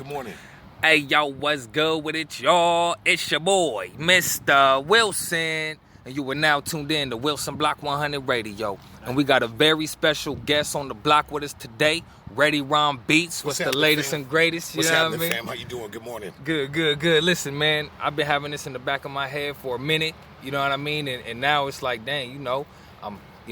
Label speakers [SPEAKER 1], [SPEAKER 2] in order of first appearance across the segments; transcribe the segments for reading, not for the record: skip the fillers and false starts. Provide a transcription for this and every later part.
[SPEAKER 1] Good morning.
[SPEAKER 2] Hey, yo, what's good with it, y'all? It's your boy, Mr. Wilson. And you are now tuned in to Wilson Block 100 Radio. And we got a very special guest on the block with us today, Ready Ron Beats. What's the latest and greatest?
[SPEAKER 1] What's happening, fam? How you doing? Good morning.
[SPEAKER 2] Good. Listen, man, I've been having this in the back of my head for a minute. You know what I mean? And now it's like, dang,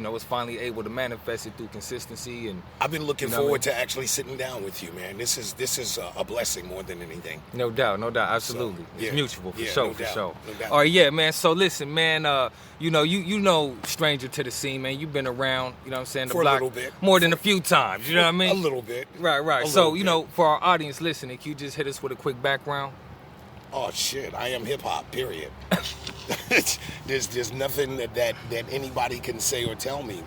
[SPEAKER 2] it's finally able to manifest it through consistency. And
[SPEAKER 1] I've been looking forward to actually sitting down with you, man. This is a blessing more than anything.
[SPEAKER 2] No doubt, absolutely.
[SPEAKER 1] So,
[SPEAKER 2] it's mutual, for sure.
[SPEAKER 1] No doubt.
[SPEAKER 2] All right, yeah, man. So listen, man, you know, stranger to the scene, man. You've been around, you know what I'm saying, the
[SPEAKER 1] for
[SPEAKER 2] block
[SPEAKER 1] a little bit.
[SPEAKER 2] More than a few times, you know what I mean?
[SPEAKER 1] A little bit.
[SPEAKER 2] Right. So, for our audience listening, can you just hit us with a quick background?
[SPEAKER 1] Oh shit, I am hip hop, period. There's nothing that anybody can say or tell me.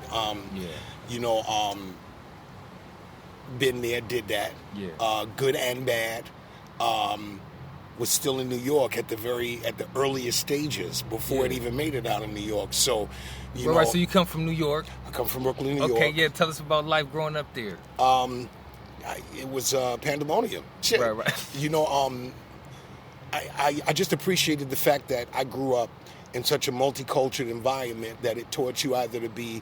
[SPEAKER 1] Been there, did that.
[SPEAKER 2] Yeah.
[SPEAKER 1] Good and bad. Was still in New York at the earliest stages before it even made it out of New York. So,
[SPEAKER 2] Right, so you come from New York?
[SPEAKER 1] I come from Brooklyn, New York.
[SPEAKER 2] Okay, yeah, tell us about life growing up there.
[SPEAKER 1] It was pandemonium. Shit.
[SPEAKER 2] Right.
[SPEAKER 1] I just appreciated the fact that I grew up in such a multicultural environment that it taught you either to be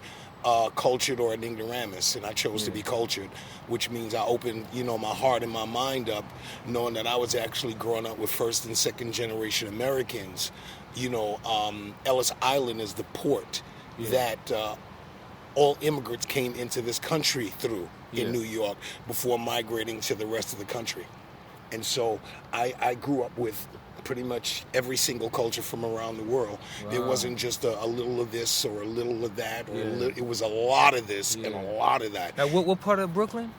[SPEAKER 1] cultured or an ignoramus, and I chose to be cultured, which means I opened, my heart and my mind up, knowing that I was actually growing up with first and second generation Americans. Ellis Island is the port that all immigrants came into this country through in New York before migrating to the rest of the country. And so I grew up with pretty much every single culture from around the world. Wow. It wasn't just a little of this or a little of that. It was a lot of this and a lot of that.
[SPEAKER 2] Now, what part of Brooklyn?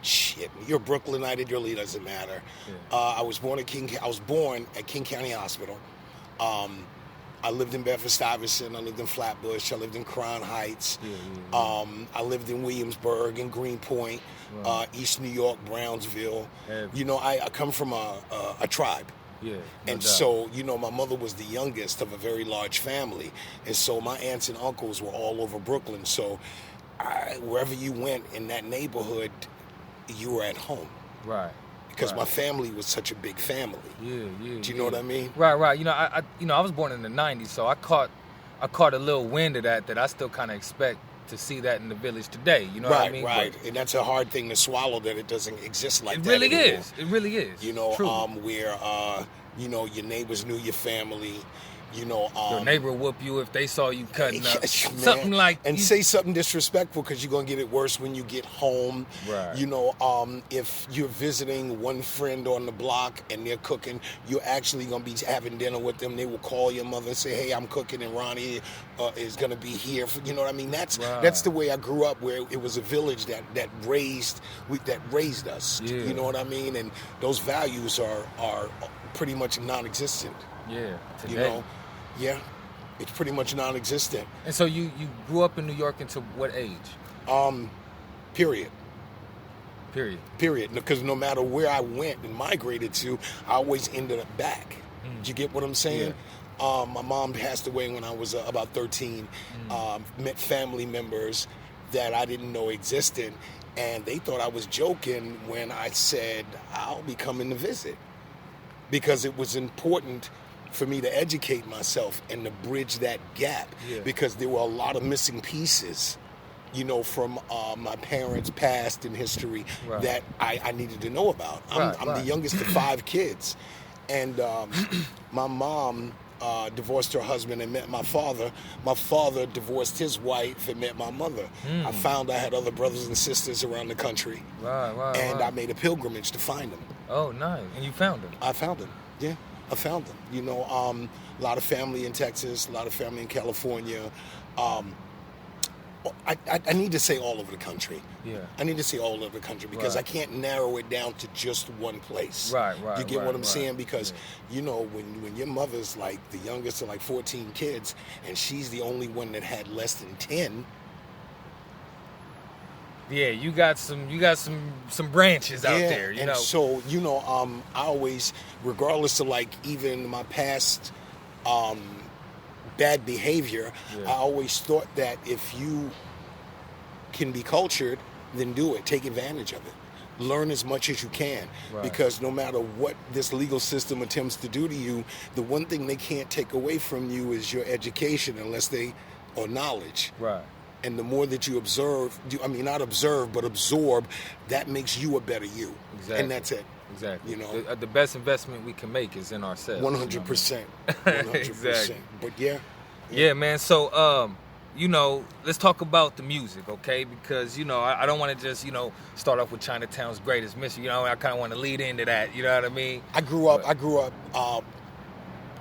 [SPEAKER 1] Shit. You're Brooklynite, it really doesn't matter. Yeah. I was born at King County Hospital. I lived in Bedford-Stuyvesant. I lived in Flatbush. I lived in Crown Heights. I lived in Williamsburg and Greenpoint, East New York, Brownsville. I come from a tribe.
[SPEAKER 2] Yeah,
[SPEAKER 1] and so, my mother was the youngest of a very large family. And so my aunts and uncles were all over Brooklyn. So wherever you went in that neighborhood, you were at home.
[SPEAKER 2] Right.
[SPEAKER 1] Because my family was such a big family.
[SPEAKER 2] Yeah.
[SPEAKER 1] Do you know what I mean?
[SPEAKER 2] Right. I was born in the '90s, so I caught a little wind of that I still kind of expect to see that in the village today. You know what I mean?
[SPEAKER 1] Right. And that's a hard thing to swallow, that it doesn't exist like that
[SPEAKER 2] anymore. It really is.
[SPEAKER 1] Where your neighbors knew your family.
[SPEAKER 2] Your neighbor will whoop you if they saw you cutting up.
[SPEAKER 1] Something like... And say something disrespectful, because you're going to get it worse when you get home.
[SPEAKER 2] Right.
[SPEAKER 1] If you're visiting one friend on the block and they're cooking, you're actually going to be having dinner with them. They will call your mother and say, hey, I'm cooking and Ronnie is going to be here. You know what I mean? That's the way I grew up, where it was a village that raised us.
[SPEAKER 2] Yeah.
[SPEAKER 1] You know what I mean? And those values are pretty much non-existent.
[SPEAKER 2] Yeah, today.
[SPEAKER 1] Yeah, it's pretty much non-existent.
[SPEAKER 2] And so you grew up in New York until what age?
[SPEAKER 1] Period. Because no matter where I went and migrated to, I always ended up back. Do you get what I'm saying? Yeah. My mom passed away when I was about 13. Met family members that I didn't know existed, and they thought I was joking when I said I'll be coming to visit, because it was important for me to educate myself and to bridge that gap, because there were a lot of missing pieces, from my parents' past and history that I needed to know about. I'm the youngest of 5 kids, and my mom divorced her husband and met my father. My father divorced his wife and met my mother. I found I had other brothers and sisters around the country, and I made a pilgrimage to find them.
[SPEAKER 2] Oh, nice. And you found them?
[SPEAKER 1] I found them, yeah. I found them. A lot of family in Texas, a lot of family in California. I need to say all over the country.
[SPEAKER 2] Yeah.
[SPEAKER 1] I need to say all over the country, because I can't narrow it down to just one place.
[SPEAKER 2] Right.
[SPEAKER 1] You get what I'm saying? Because, when your mother's like the youngest of like 14 kids, and she's the only one that had less than 10.
[SPEAKER 2] Yeah, you got some branches out there, you know.
[SPEAKER 1] So, I always, regardless of like even my past bad behavior, I always thought that if you can be cultured, then do it. Take advantage of it. learn as much as you can, because no matter what this legal system attempts to do to you, the one thing they can't take away from you is your education, or knowledge.
[SPEAKER 2] Right.
[SPEAKER 1] And the more that you observe, not observe, but absorb, that makes you a better you. Exactly. And that's it.
[SPEAKER 2] Exactly. You know, the best investment we can make is in ourselves.
[SPEAKER 1] 100%. 100%.
[SPEAKER 2] Exactly.
[SPEAKER 1] But yeah,
[SPEAKER 2] man. So, let's talk about the music, okay? Because, I don't want to just, start off with Chinatown's greatest mission. I kind of want to lead into that. You know what I mean?
[SPEAKER 1] I grew up,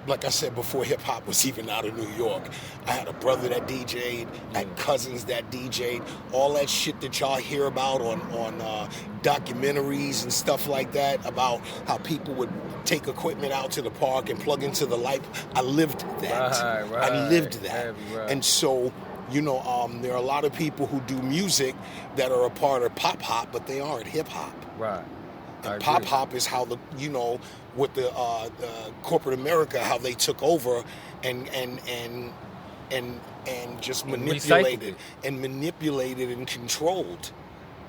[SPEAKER 1] like I said before, hip hop was even out of New York. I had a brother that DJ'd, I had cousins that DJ'd, all that shit that y'all hear about on documentaries and stuff like that, about how people would take equipment out to the park and plug into the light. I lived that.
[SPEAKER 2] Right.
[SPEAKER 1] I lived that.
[SPEAKER 2] Right.
[SPEAKER 1] And so, there are a lot of people who do music that are a part of pop hop, but they aren't hip hop.
[SPEAKER 2] Right.
[SPEAKER 1] And pop hop is how with the corporate America, how they took over and just manipulated and controlled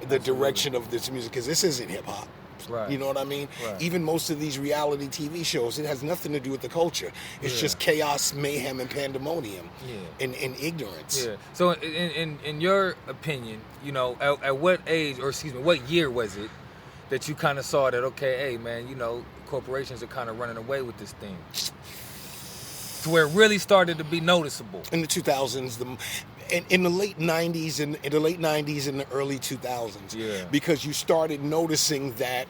[SPEAKER 1] the direction of this music, because this isn't hip hop.
[SPEAKER 2] Right.
[SPEAKER 1] You know what I mean?
[SPEAKER 2] Right.
[SPEAKER 1] Even most of these reality TV shows, it has nothing to do with the culture. It's just chaos, mayhem, and pandemonium, and ignorance.
[SPEAKER 2] Yeah. So, in your opinion, at what age, or excuse me, what year was it that you kind of saw that, okay, hey, man, corporations are kind of running away with this thing, to where it really started to be noticeable?
[SPEAKER 1] In the 2000s, in the late 90s and the early 2000s, because you started noticing that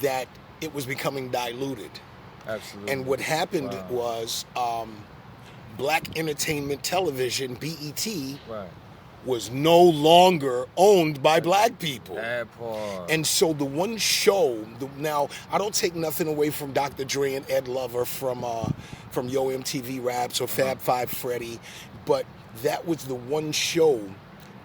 [SPEAKER 1] that it was becoming diluted.
[SPEAKER 2] Absolutely.
[SPEAKER 1] And what happened was Black Entertainment Television, BET, was no longer owned by black people.
[SPEAKER 2] That part.
[SPEAKER 1] And so the one show, now I don't take nothing away from Dr. Dre and Ed Lover from Yo MTV Raps or Fab Five Freddy, but that was the one show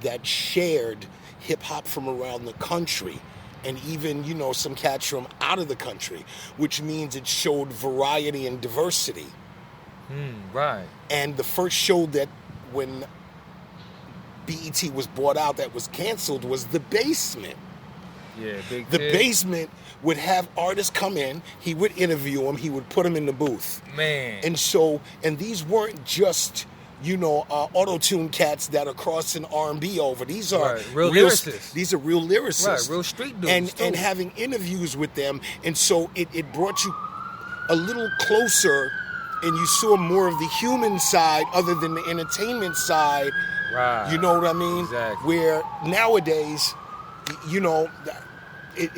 [SPEAKER 1] that shared hip hop from around the country, and even some cats from out of the country, which means it showed variety and diversity.
[SPEAKER 2] Right.
[SPEAKER 1] And the first show that when BET was bought out that was canceled was The Basement.
[SPEAKER 2] Yeah,
[SPEAKER 1] The Basement would have artists come in, he would interview them, he would put them in the booth.
[SPEAKER 2] Man.
[SPEAKER 1] And these weren't just, auto-tune cats that are crossing R&B over. These are
[SPEAKER 2] real lyricists.
[SPEAKER 1] These are real lyricists.
[SPEAKER 2] Right, real street dudes.
[SPEAKER 1] And having interviews with them. And so it brought you a little closer, and you saw more of the human side other than the entertainment side.
[SPEAKER 2] Right.
[SPEAKER 1] You know what I mean?
[SPEAKER 2] Exactly.
[SPEAKER 1] Where nowadays,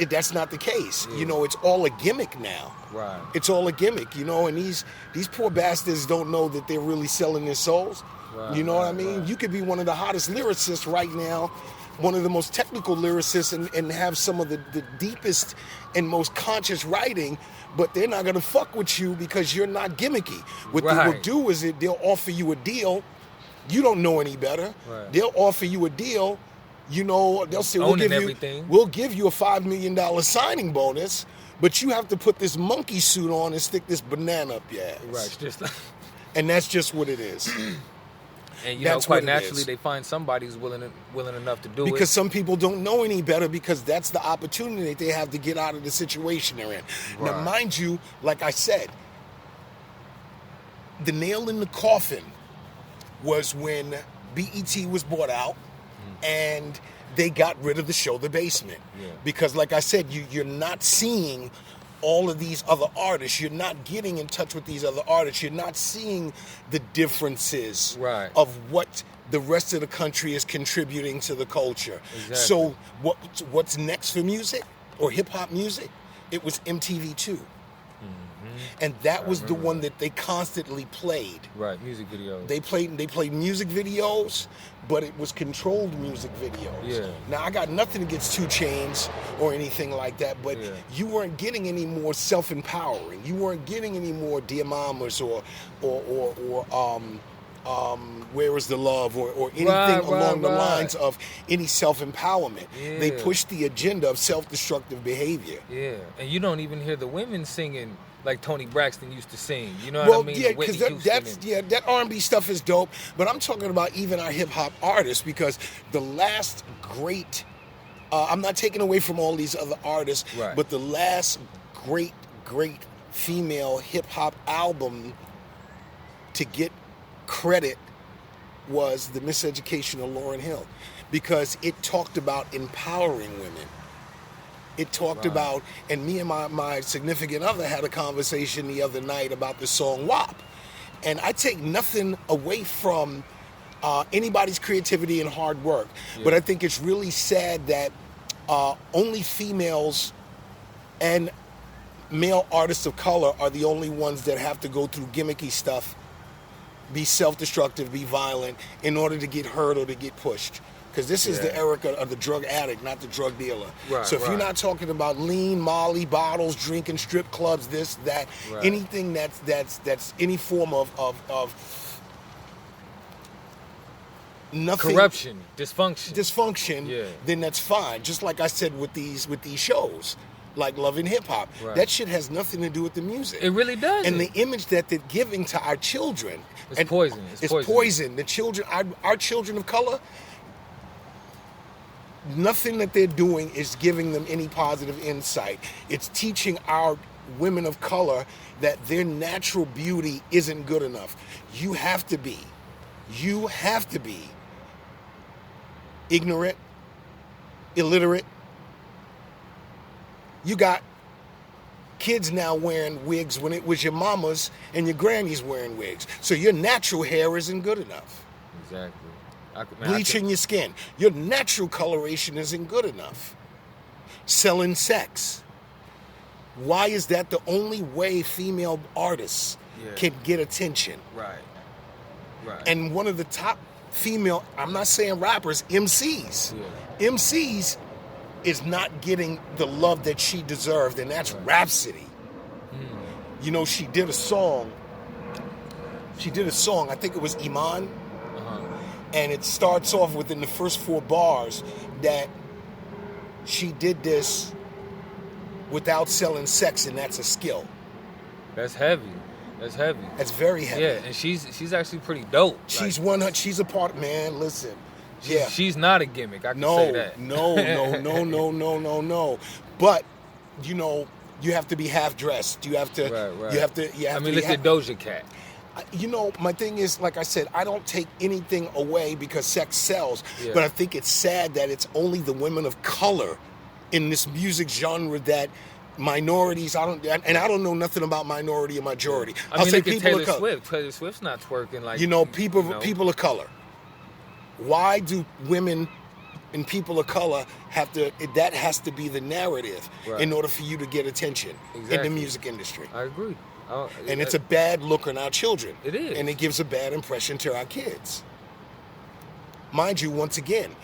[SPEAKER 1] that's not the case.
[SPEAKER 2] Yeah.
[SPEAKER 1] It's all a gimmick now.
[SPEAKER 2] Right.
[SPEAKER 1] It's all a gimmick, and these poor bastards don't know that they're really selling their souls.
[SPEAKER 2] Right,
[SPEAKER 1] you know what I mean? Right. You could be one of the hottest lyricists right now, one of the most technical lyricists, and have some of the deepest and most conscious writing, but they're not going to fuck with you because you're not gimmicky. What they will do is they'll offer you a deal. You don't know any better.
[SPEAKER 2] Right.
[SPEAKER 1] They'll offer you a deal. They'll say, we'll give you a $5 million signing bonus, but you have to put this monkey suit on and stick this banana up your ass.
[SPEAKER 2] Right. Just
[SPEAKER 1] and that's just what it is.
[SPEAKER 2] And quite naturally, they find somebody who's willing enough to do it.
[SPEAKER 1] Because some people don't know any better, because that's the opportunity that they have to get out of the situation they're in. Right. Now, mind you, like I said, the nail in the coffin was when BET was bought out and they got rid of the show The Basement.
[SPEAKER 2] Yeah.
[SPEAKER 1] Because like I said, you're not seeing all of these other artists. You're not getting in touch with these other artists. You're not seeing the differences of what the rest of the country is contributing to the culture.
[SPEAKER 2] Exactly.
[SPEAKER 1] So what's next for music or hip-hop music? It was MTV2. And that was the one that they constantly played.
[SPEAKER 2] Right, music videos.
[SPEAKER 1] They played music videos, but it was controlled music videos.
[SPEAKER 2] Yeah.
[SPEAKER 1] Now, I got nothing against 2 Chainz or anything like that, but you weren't getting any more self-empowering. You weren't getting any more Dear Mamas or Where Is the Love or anything along the lines of any self-empowerment.
[SPEAKER 2] Yeah.
[SPEAKER 1] They pushed the agenda of self-destructive behavior.
[SPEAKER 2] Yeah, and you don't even hear the women singing like Toni Braxton used to sing. You know what I mean?
[SPEAKER 1] Yeah, because that R&B stuff is dope. But I'm talking about even our hip hop artists, because the last great I'm not taking away from all these other artists,
[SPEAKER 2] Right.
[SPEAKER 1] but the last great female hip hop album to get credit was The Miseducation of Lauryn Hill, because it talked about empowering women. It talked
[SPEAKER 2] Right.
[SPEAKER 1] about, and me and my significant other had a conversation the other night about the song WAP. And I take nothing away from anybody's creativity and hard work, but I think it's really sad that only females and male artists of color are the only ones that have to go through gimmicky stuff, be self-destructive, be violent, in order to get heard or to get pushed. Because this is the era of the drug addict, not the drug dealer.
[SPEAKER 2] Right,
[SPEAKER 1] so if you're not talking about lean, Molly, bottles, drinking, strip clubs, this, that, anything that's any form of nothing,
[SPEAKER 2] Corruption, dysfunction.
[SPEAKER 1] then that's fine. Just like I said with these shows, like Love and Hip Hop, that shit has nothing to do with the music.
[SPEAKER 2] It really does.
[SPEAKER 1] And the image that they're giving to our children,
[SPEAKER 2] it's poison.
[SPEAKER 1] It's poison. The children, our children of color, nothing that they're doing is giving them any positive insight. It's teaching our women of color that their natural beauty isn't good enough. You have to be ignorant, illiterate. You got kids now wearing wigs when it was your mama's and your granny's wearing wigs. So your natural hair isn't good enough.
[SPEAKER 2] Exactly.
[SPEAKER 1] Bleaching your skin. Your natural coloration isn't good enough. Selling sex. Why is that the only way female artists can get attention?
[SPEAKER 2] Right.
[SPEAKER 1] And one of the top female, I'm not saying rappers, MCs. MCs is not getting the love that she deserved, and that's Rhapsody. You know, she did a song, I think it was Iman, and it starts off within the first 4 bars that she did this without selling sex, and that's a skill.
[SPEAKER 2] That's heavy.
[SPEAKER 1] That's very heavy.
[SPEAKER 2] Yeah, and she's actually pretty dope.
[SPEAKER 1] She's she's a part, man, listen.
[SPEAKER 2] She's not a gimmick. I can say that.
[SPEAKER 1] No. But, you know, you have to be half dressed. You have to.
[SPEAKER 2] Right.
[SPEAKER 1] You have to.
[SPEAKER 2] I mean, look at Doja Cat.
[SPEAKER 1] You know, my thing is, like I said, I don't take anything away because sex sells. But I think it's sad that it's only the women of color in this music genre that minorities. I don't know nothing about minority or majority.
[SPEAKER 2] I mean, look at Taylor Swift. Taylor Swift's not twerking like
[SPEAKER 1] people of color. Why do women and people of color have to? That has to be the narrative in order for you to get attention in the music industry.
[SPEAKER 2] I agree.
[SPEAKER 1] And it's a bad look on our children.
[SPEAKER 2] It is.
[SPEAKER 1] And it gives a bad impression to our kids. Mind you, once again,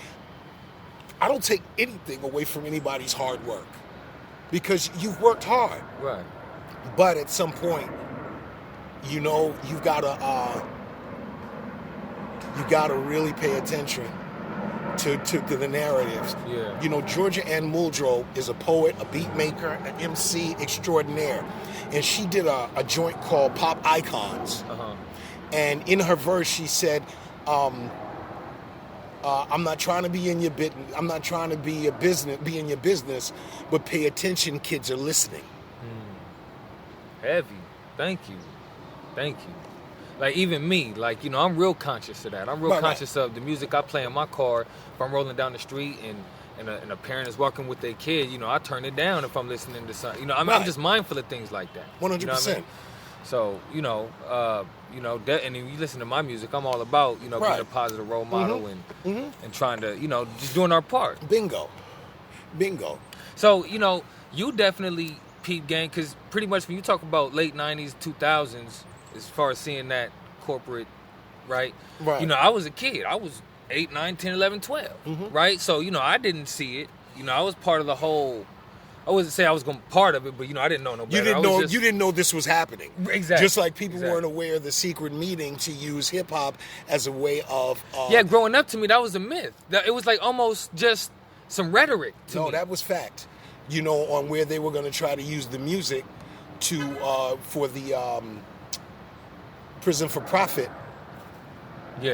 [SPEAKER 1] I don't take anything away from anybody's hard work. Because you've worked hard.
[SPEAKER 2] Right.
[SPEAKER 1] But at some point, you know, you gotta really pay attention to the narratives.
[SPEAKER 2] Yeah.
[SPEAKER 1] You know, Georgia Ann Muldrow is a poet, a beat maker, an MC extraordinaire. And she did a joint called Pop Icons. And in her verse, she said, I'm not trying to be in your business. I'm not trying to be in your business, but pay attention. Kids are listening.
[SPEAKER 2] Heavy. Thank you. Like, even me, like, you know, I'm real conscious of that. I'm real conscious of the music I play in my car. If I'm rolling down the street and a parent is walking with their kid, you know, I turn it down if I'm listening to something. You know, I'm just mindful of things like that.
[SPEAKER 1] 100%.
[SPEAKER 2] You know what I mean? So, and then you listen to my music, I'm all about, you know, being a positive role model and trying to, you know, just doing our part.
[SPEAKER 1] Bingo.
[SPEAKER 2] So, you know, you definitely peep game, because pretty much when you talk about late 90s, 2000s, as far as seeing that corporate, right? You know, I was a kid. I was 8, 9, 10, 11, 12, right? So, you know, I didn't see it. You know, I was part of the whole... I wouldn't say I was part of it, but, you know, I didn't know no better.
[SPEAKER 1] You didn't know this was happening.
[SPEAKER 2] Exactly.
[SPEAKER 1] Just like people weren't aware of the secret meeting to use hip-hop as a way of...
[SPEAKER 2] yeah, growing up to me, that was a myth. It was like almost just some rhetoric to me.
[SPEAKER 1] No, that was fact. You know, on where they were going to try to use the music for the prison for profit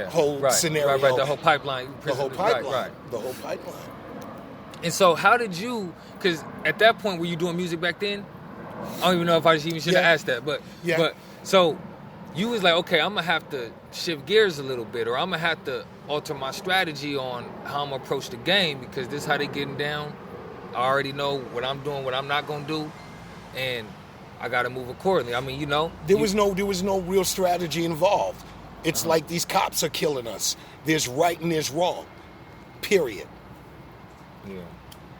[SPEAKER 1] whole scenario.
[SPEAKER 2] Right, the whole pipeline.
[SPEAKER 1] The whole pipeline.
[SPEAKER 2] And so how did you, because at that point, were you doing music back then? I don't even know if I even should have asked that, but so you was like, okay, I'm gonna have to shift gears a little bit, or I'm gonna have to alter my strategy on how I'm gonna approach the game, because this is how they getting down. I already know what I'm doing, what I'm not gonna do, and I gotta move accordingly. I mean,
[SPEAKER 1] there was no real strategy involved. It's like these cops are killing us. There's right and there's wrong. Period.
[SPEAKER 2] Yeah.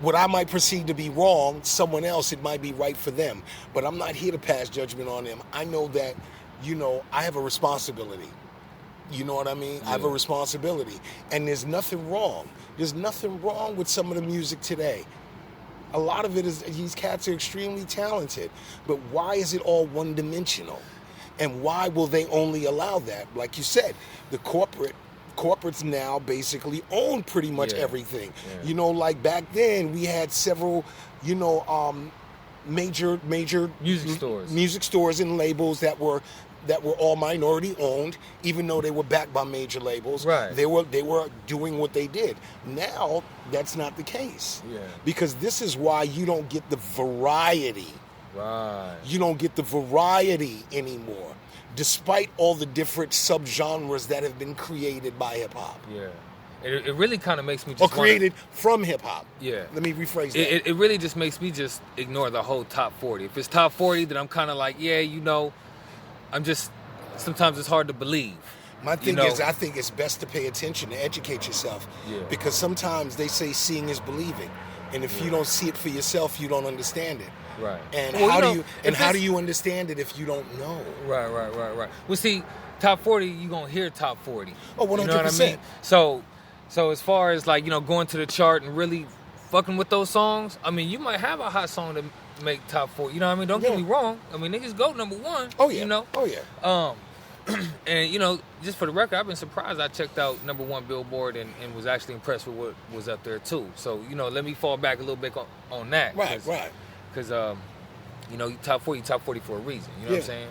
[SPEAKER 1] What I might perceive to be wrong, someone else, it might be right for them. But I'm not here to pass judgment on them. I know that, I have a responsibility. You know what I mean? Yeah. I have a responsibility. And there's nothing wrong. There's nothing wrong with some of the music today. A lot of it is, these cats are extremely talented. But why is it all one-dimensional? And why will they only allow that? Like you said, the corporates now basically own pretty much everything. Yeah. Like back then we had several, major music stores and labels that were all minority owned, even though they were backed by major labels.
[SPEAKER 2] Right.
[SPEAKER 1] They were doing what they did. Now that's not the case.
[SPEAKER 2] Yeah.
[SPEAKER 1] Because this is why you don't get the variety.
[SPEAKER 2] Right.
[SPEAKER 1] You don't get the variety anymore, despite all the different subgenres that have been created by hip hop.
[SPEAKER 2] Yeah. It really kind of makes me just
[SPEAKER 1] created from hip hop.
[SPEAKER 2] Yeah.
[SPEAKER 1] Let me rephrase that.
[SPEAKER 2] It really just makes me just ignore the whole top 40. If it's top 40, then I'm kind of like, I'm just, sometimes it's hard to believe.
[SPEAKER 1] My thing is, I think it's best to pay attention, to educate yourself.
[SPEAKER 2] Yeah.
[SPEAKER 1] Because sometimes they say seeing is believing. And if you don't see it for yourself, you don't understand it.
[SPEAKER 2] Right.
[SPEAKER 1] And how do you understand it if you don't know?
[SPEAKER 2] Right. Well, see, top 40, you gonna hear top 40.
[SPEAKER 1] Oh, 100%.
[SPEAKER 2] You know what I mean? So as far as like, going to the chart and really fucking with those songs, I mean, you might have a hot song to make top 40. You know what I mean? Don't get me wrong. I mean, niggas go number one.
[SPEAKER 1] Oh yeah. Oh yeah.
[SPEAKER 2] And just for the record, I've been surprised. I checked out number one Billboard and was actually impressed with what was up there too. So let me fall back a little bit on that.
[SPEAKER 1] Right.
[SPEAKER 2] Because top 40 for a reason. You know what I'm saying?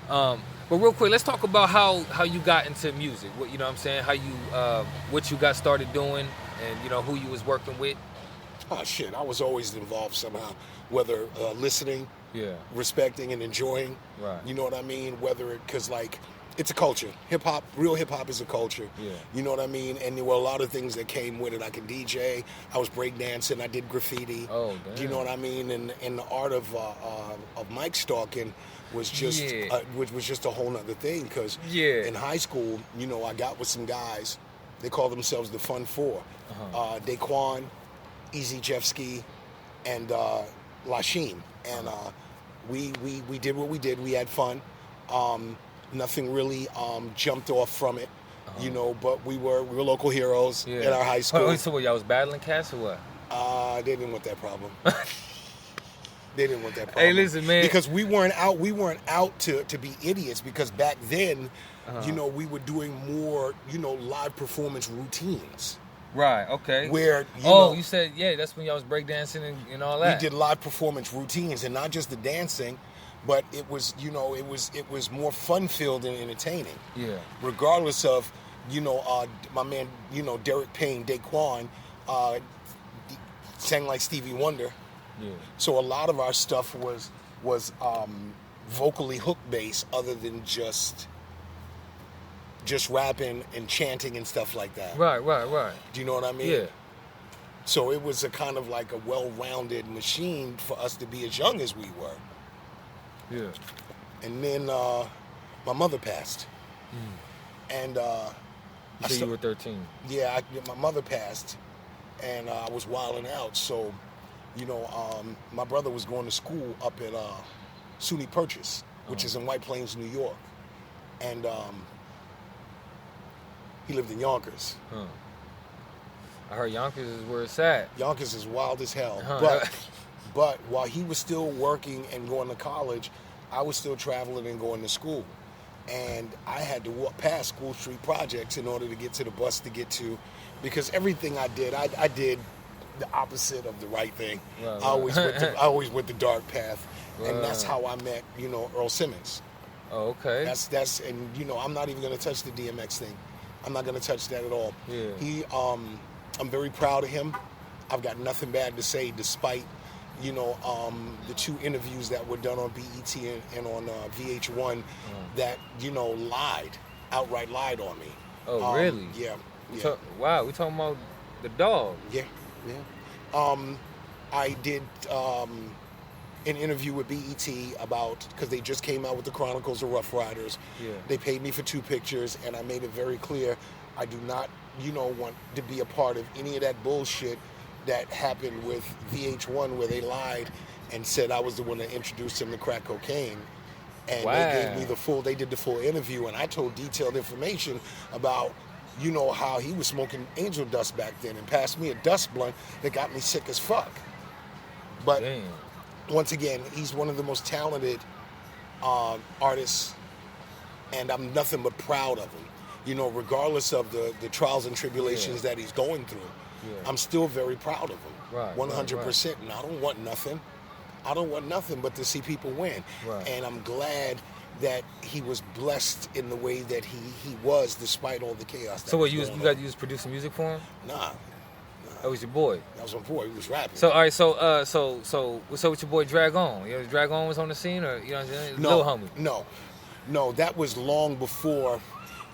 [SPEAKER 1] Yeah.
[SPEAKER 2] But real quick, let's talk about how you got into music. What you know what I'm saying? How you what you got started doing, and who you was working with.
[SPEAKER 1] Oh shit! I was always involved somehow, whether listening, respecting, and enjoying.
[SPEAKER 2] Right.
[SPEAKER 1] You know what I mean? Because it's a culture. Hip hop, real hip hop is a culture.
[SPEAKER 2] Yeah.
[SPEAKER 1] You know what I mean? And there were a lot of things that came with it. I could DJ. I was breakdancing. I did graffiti.
[SPEAKER 2] Oh, damn.
[SPEAKER 1] Do you know what I mean? And the art of mic stalking was just was just a whole nother thing. Because in high school, I got with some guys. They call themselves the Fun Four. Daquan, Easy Jeff Ski, and Lashim. And we did what we did. We had fun. Nothing really jumped off from it, but we were local heroes at our high school.
[SPEAKER 2] So y'all was battling cats or what?
[SPEAKER 1] They didn't want that problem. They didn't want that problem.
[SPEAKER 2] Hey, listen, man.
[SPEAKER 1] Because we weren't out to be idiots, because back then, we were doing more, live performance routines.
[SPEAKER 2] Right, okay.
[SPEAKER 1] Where,
[SPEAKER 2] you said, that's when y'all was breakdancing and all that.
[SPEAKER 1] We did live performance routines, and not just the dancing, but it was, it was more fun-filled and entertaining.
[SPEAKER 2] Yeah.
[SPEAKER 1] Regardless of, my man, Derek Payne, Daquan, sang like Stevie Wonder.
[SPEAKER 2] Yeah.
[SPEAKER 1] So a lot of our stuff was vocally hook-based, other than just rapping and chanting and stuff like that.
[SPEAKER 2] Right.
[SPEAKER 1] Do you know what I mean?
[SPEAKER 2] Yeah.
[SPEAKER 1] So it was a kind of like a well-rounded machine for us to be as young as we were.
[SPEAKER 2] Yeah.
[SPEAKER 1] And then my mother passed. And
[SPEAKER 2] you were 13.
[SPEAKER 1] Yeah, my mother passed, and I was wilding out. So, my brother was going to school up at SUNY Purchase, which is in White Plains, New York. And he lived in Yonkers.
[SPEAKER 2] I heard Yonkers is where it's at.
[SPEAKER 1] Yonkers is wild as hell. But while he was still working and going to college, I was still traveling and going to school. And I had to walk past School Street Projects in order to get to the bus to get to, because everything I did, I did the opposite of the right thing.
[SPEAKER 2] Right.
[SPEAKER 1] I always went the dark path. Right. And that's how I met, Earl Simmons.
[SPEAKER 2] Oh, okay.
[SPEAKER 1] That's and I'm not even gonna touch the DMX thing. I'm not gonna touch that at all.
[SPEAKER 2] Yeah.
[SPEAKER 1] I'm very proud of him. I've got nothing bad to say, despite, the 2 interviews that were done on BET and on VH1 that, outright lied on me.
[SPEAKER 2] Oh, really?
[SPEAKER 1] Yeah.
[SPEAKER 2] Wow, we talking about the dog.
[SPEAKER 1] Yeah. I did an interview with BET because they just came out with the Chronicles of Rough Riders.
[SPEAKER 2] Yeah.
[SPEAKER 1] They paid me for 2 pictures, and I made it very clear I do not, want to be a part of any of that bullshit that happened with VH1 where they lied and said I was the one that introduced him to crack cocaine. And they gave me they did the full interview, and I told detailed information about, how he was smoking angel dust back then and passed me a dust blunt that got me sick as fuck. But once again, he's one of the most talented artists, and I'm nothing but proud of him. Regardless of the trials and tribulations that he's going through, I'm still very proud of him.
[SPEAKER 2] Right,
[SPEAKER 1] 100%. And I don't want nothing. I don't want nothing but to see people win.
[SPEAKER 2] Right.
[SPEAKER 1] And I'm glad that he was blessed in the way that he was, despite all the chaos.
[SPEAKER 2] So what, you was producing music for him?
[SPEAKER 1] Nah.
[SPEAKER 2] That was your boy.
[SPEAKER 1] That was my boy. He was rapping.
[SPEAKER 2] So all right, so what's up with your boy Drag On? Drag On was on the scene, or what I'm saying?
[SPEAKER 1] No,
[SPEAKER 2] Lil homie.
[SPEAKER 1] No, that was long before.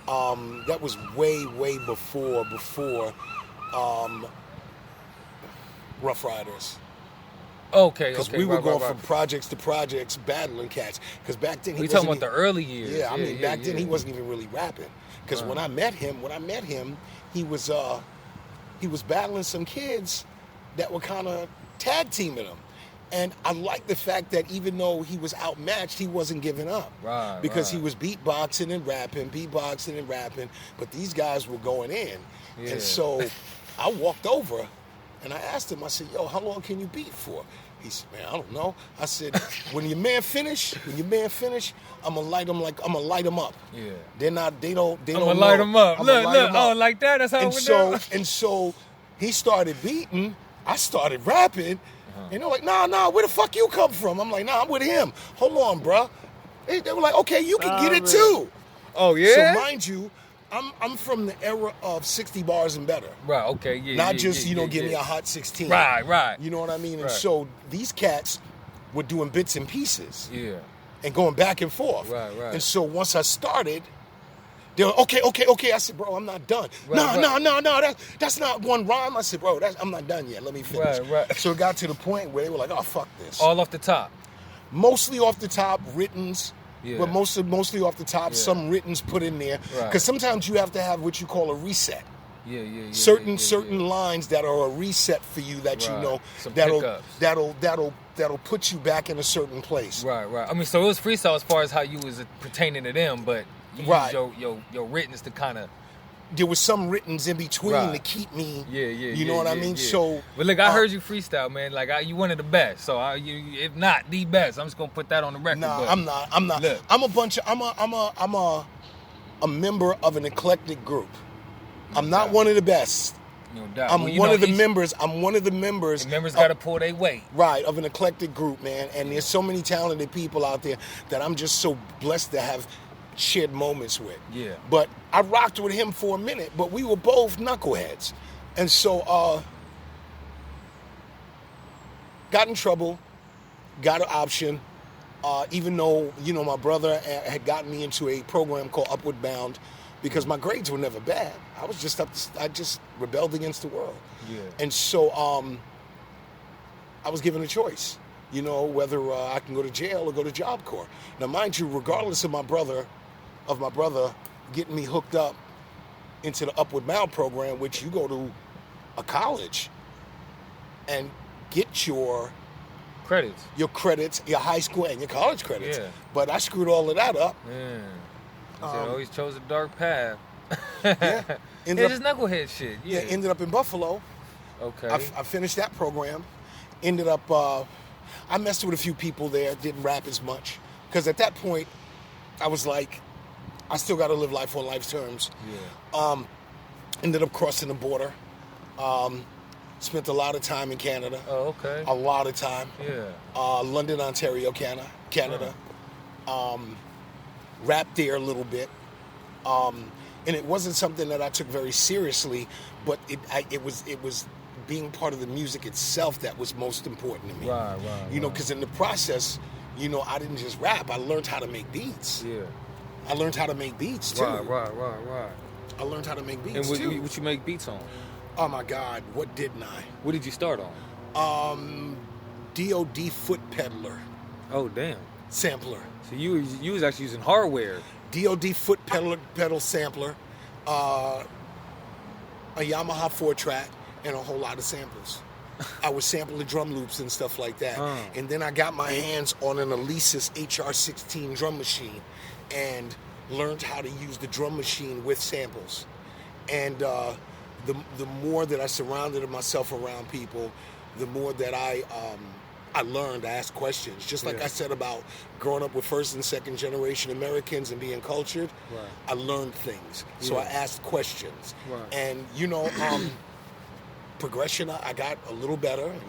[SPEAKER 1] That was way before Rough Riders.
[SPEAKER 2] Okay.
[SPEAKER 1] Because we were going from projects to projects, battling cats. Because back then
[SPEAKER 2] we talking about the early years.
[SPEAKER 1] Yeah, I mean back then he wasn't even really rapping. Because when I met him, he was battling some kids that were kind of tag teaming him. And I like the fact that even though he was outmatched, he wasn't giving up.
[SPEAKER 2] Right.
[SPEAKER 1] Because he was beatboxing and rapping, but these guys were going in.
[SPEAKER 2] Yeah.
[SPEAKER 1] And so I walked over and I asked him, I said, yo, how long can you beat for? He said, man, I don't know. I said, when your man finish, I'm gonna light him up.
[SPEAKER 2] Yeah.
[SPEAKER 1] They don't
[SPEAKER 2] I'm gonna light him up. Look, oh, like that? That's how it went
[SPEAKER 1] And so he started beating, I started rapping, and they're like, nah, where the fuck you come from? I'm like, nah, I'm with him. Hold on, bruh. They were like, okay, you can get it too.
[SPEAKER 2] Oh, yeah?
[SPEAKER 1] So mind you, I'm from the era of 60 bars and better.
[SPEAKER 2] Right, okay, yeah.
[SPEAKER 1] Not just, give me a hot 16.
[SPEAKER 2] Right.
[SPEAKER 1] You know what I mean? And so these cats were doing bits and pieces.
[SPEAKER 2] Yeah.
[SPEAKER 1] And going back and forth.
[SPEAKER 2] Right.
[SPEAKER 1] And so once I started, they were okay. I said, bro, I'm not done. No, that's not one rhyme. I said, bro, I'm not done yet. Let me finish.
[SPEAKER 2] Right.
[SPEAKER 1] So it got to the point where they were like, oh, fuck this.
[SPEAKER 2] All off the top?
[SPEAKER 1] Mostly off the top, writtens.
[SPEAKER 2] Yeah.
[SPEAKER 1] But mostly off the top, some writtens put in there. Because sometimes you have to have what you call a reset.
[SPEAKER 2] Yeah.
[SPEAKER 1] Certain lines that are a reset for you that
[SPEAKER 2] Some
[SPEAKER 1] that'll put you back in a certain place.
[SPEAKER 2] Right. I mean, so it was freestyle as far as how you was pertaining to them, but you used your writtens to kind of.
[SPEAKER 1] There was some writtens in between to keep me. You know what I mean?
[SPEAKER 2] Yeah.
[SPEAKER 1] So,
[SPEAKER 2] but look, I heard you freestyle, man. Like you one of the best. So if not the best, I'm just gonna put that on the record.
[SPEAKER 1] Nah, I'm not. Look. I'm a member of an eclectic group. I'm not one of the best.
[SPEAKER 2] No doubt.
[SPEAKER 1] I'm one of the members. The
[SPEAKER 2] members got to pull their weight.
[SPEAKER 1] Right, of an eclectic group, man. And there's so many talented people out there that I'm just so blessed to have shared moments with.
[SPEAKER 2] Yeah.
[SPEAKER 1] But I rocked with him for a minute, but we were both knuckleheads. And so got in trouble, got an option, even though, my brother had gotten me into a program called Upward Bound because my grades were never bad. I just rebelled against the world.
[SPEAKER 2] Yeah.
[SPEAKER 1] And so I was given a choice, whether I can go to jail or go to Job Corps. Now, mind you, regardless of my brother getting me hooked up into the Upward Bound program, which you go to a college and get your
[SPEAKER 2] credits,
[SPEAKER 1] your high school and your college credits.
[SPEAKER 2] Yeah.
[SPEAKER 1] But I screwed all of that up.
[SPEAKER 2] Yeah. I always chose a dark path.
[SPEAKER 1] Yeah.
[SPEAKER 2] Just knucklehead shit. Yeah.
[SPEAKER 1] Ended up in Buffalo.
[SPEAKER 2] Okay.
[SPEAKER 1] I finished that program. Ended up, I messed with a few people there, didn't rap as much. Because at that point, I was like, I still got to live life on life's terms.
[SPEAKER 2] Yeah.
[SPEAKER 1] Ended up crossing the border. Spent a lot of time in Canada.
[SPEAKER 2] Oh, okay.
[SPEAKER 1] A lot of time.
[SPEAKER 2] Yeah.
[SPEAKER 1] London, Ontario, Canada. Rapped there a little bit. And it wasn't something that I took very seriously, but it was being part of the music itself that was most important to me.
[SPEAKER 2] Right.
[SPEAKER 1] You know, because in the process, you know, I didn't just rap. I learned how to make beats.
[SPEAKER 2] Yeah.
[SPEAKER 1] I learned how to make beats too.
[SPEAKER 2] Right.
[SPEAKER 1] I learned how to make beats
[SPEAKER 2] And
[SPEAKER 1] too.
[SPEAKER 2] what you make beats on?
[SPEAKER 1] Oh my God, what didn't I?
[SPEAKER 2] What did you start on?
[SPEAKER 1] DOD Foot Peddler
[SPEAKER 2] Oh, damn.
[SPEAKER 1] sampler.
[SPEAKER 2] So you was actually using hardware.
[SPEAKER 1] DOD Foot Pedal sampler, a Yamaha 4-track, and a whole lot of samples. I would sample the drum loops and stuff like that. And then I got my hands on an Alesis HR-16 drum machine and learned how to use the drum machine with samples. And the more that I surrounded myself around people, the more that I learned to ask questions. Just like I said about growing up with first and second generation Americans and being cultured, I learned things. So I asked questions. And, you know, progression, I got a little better and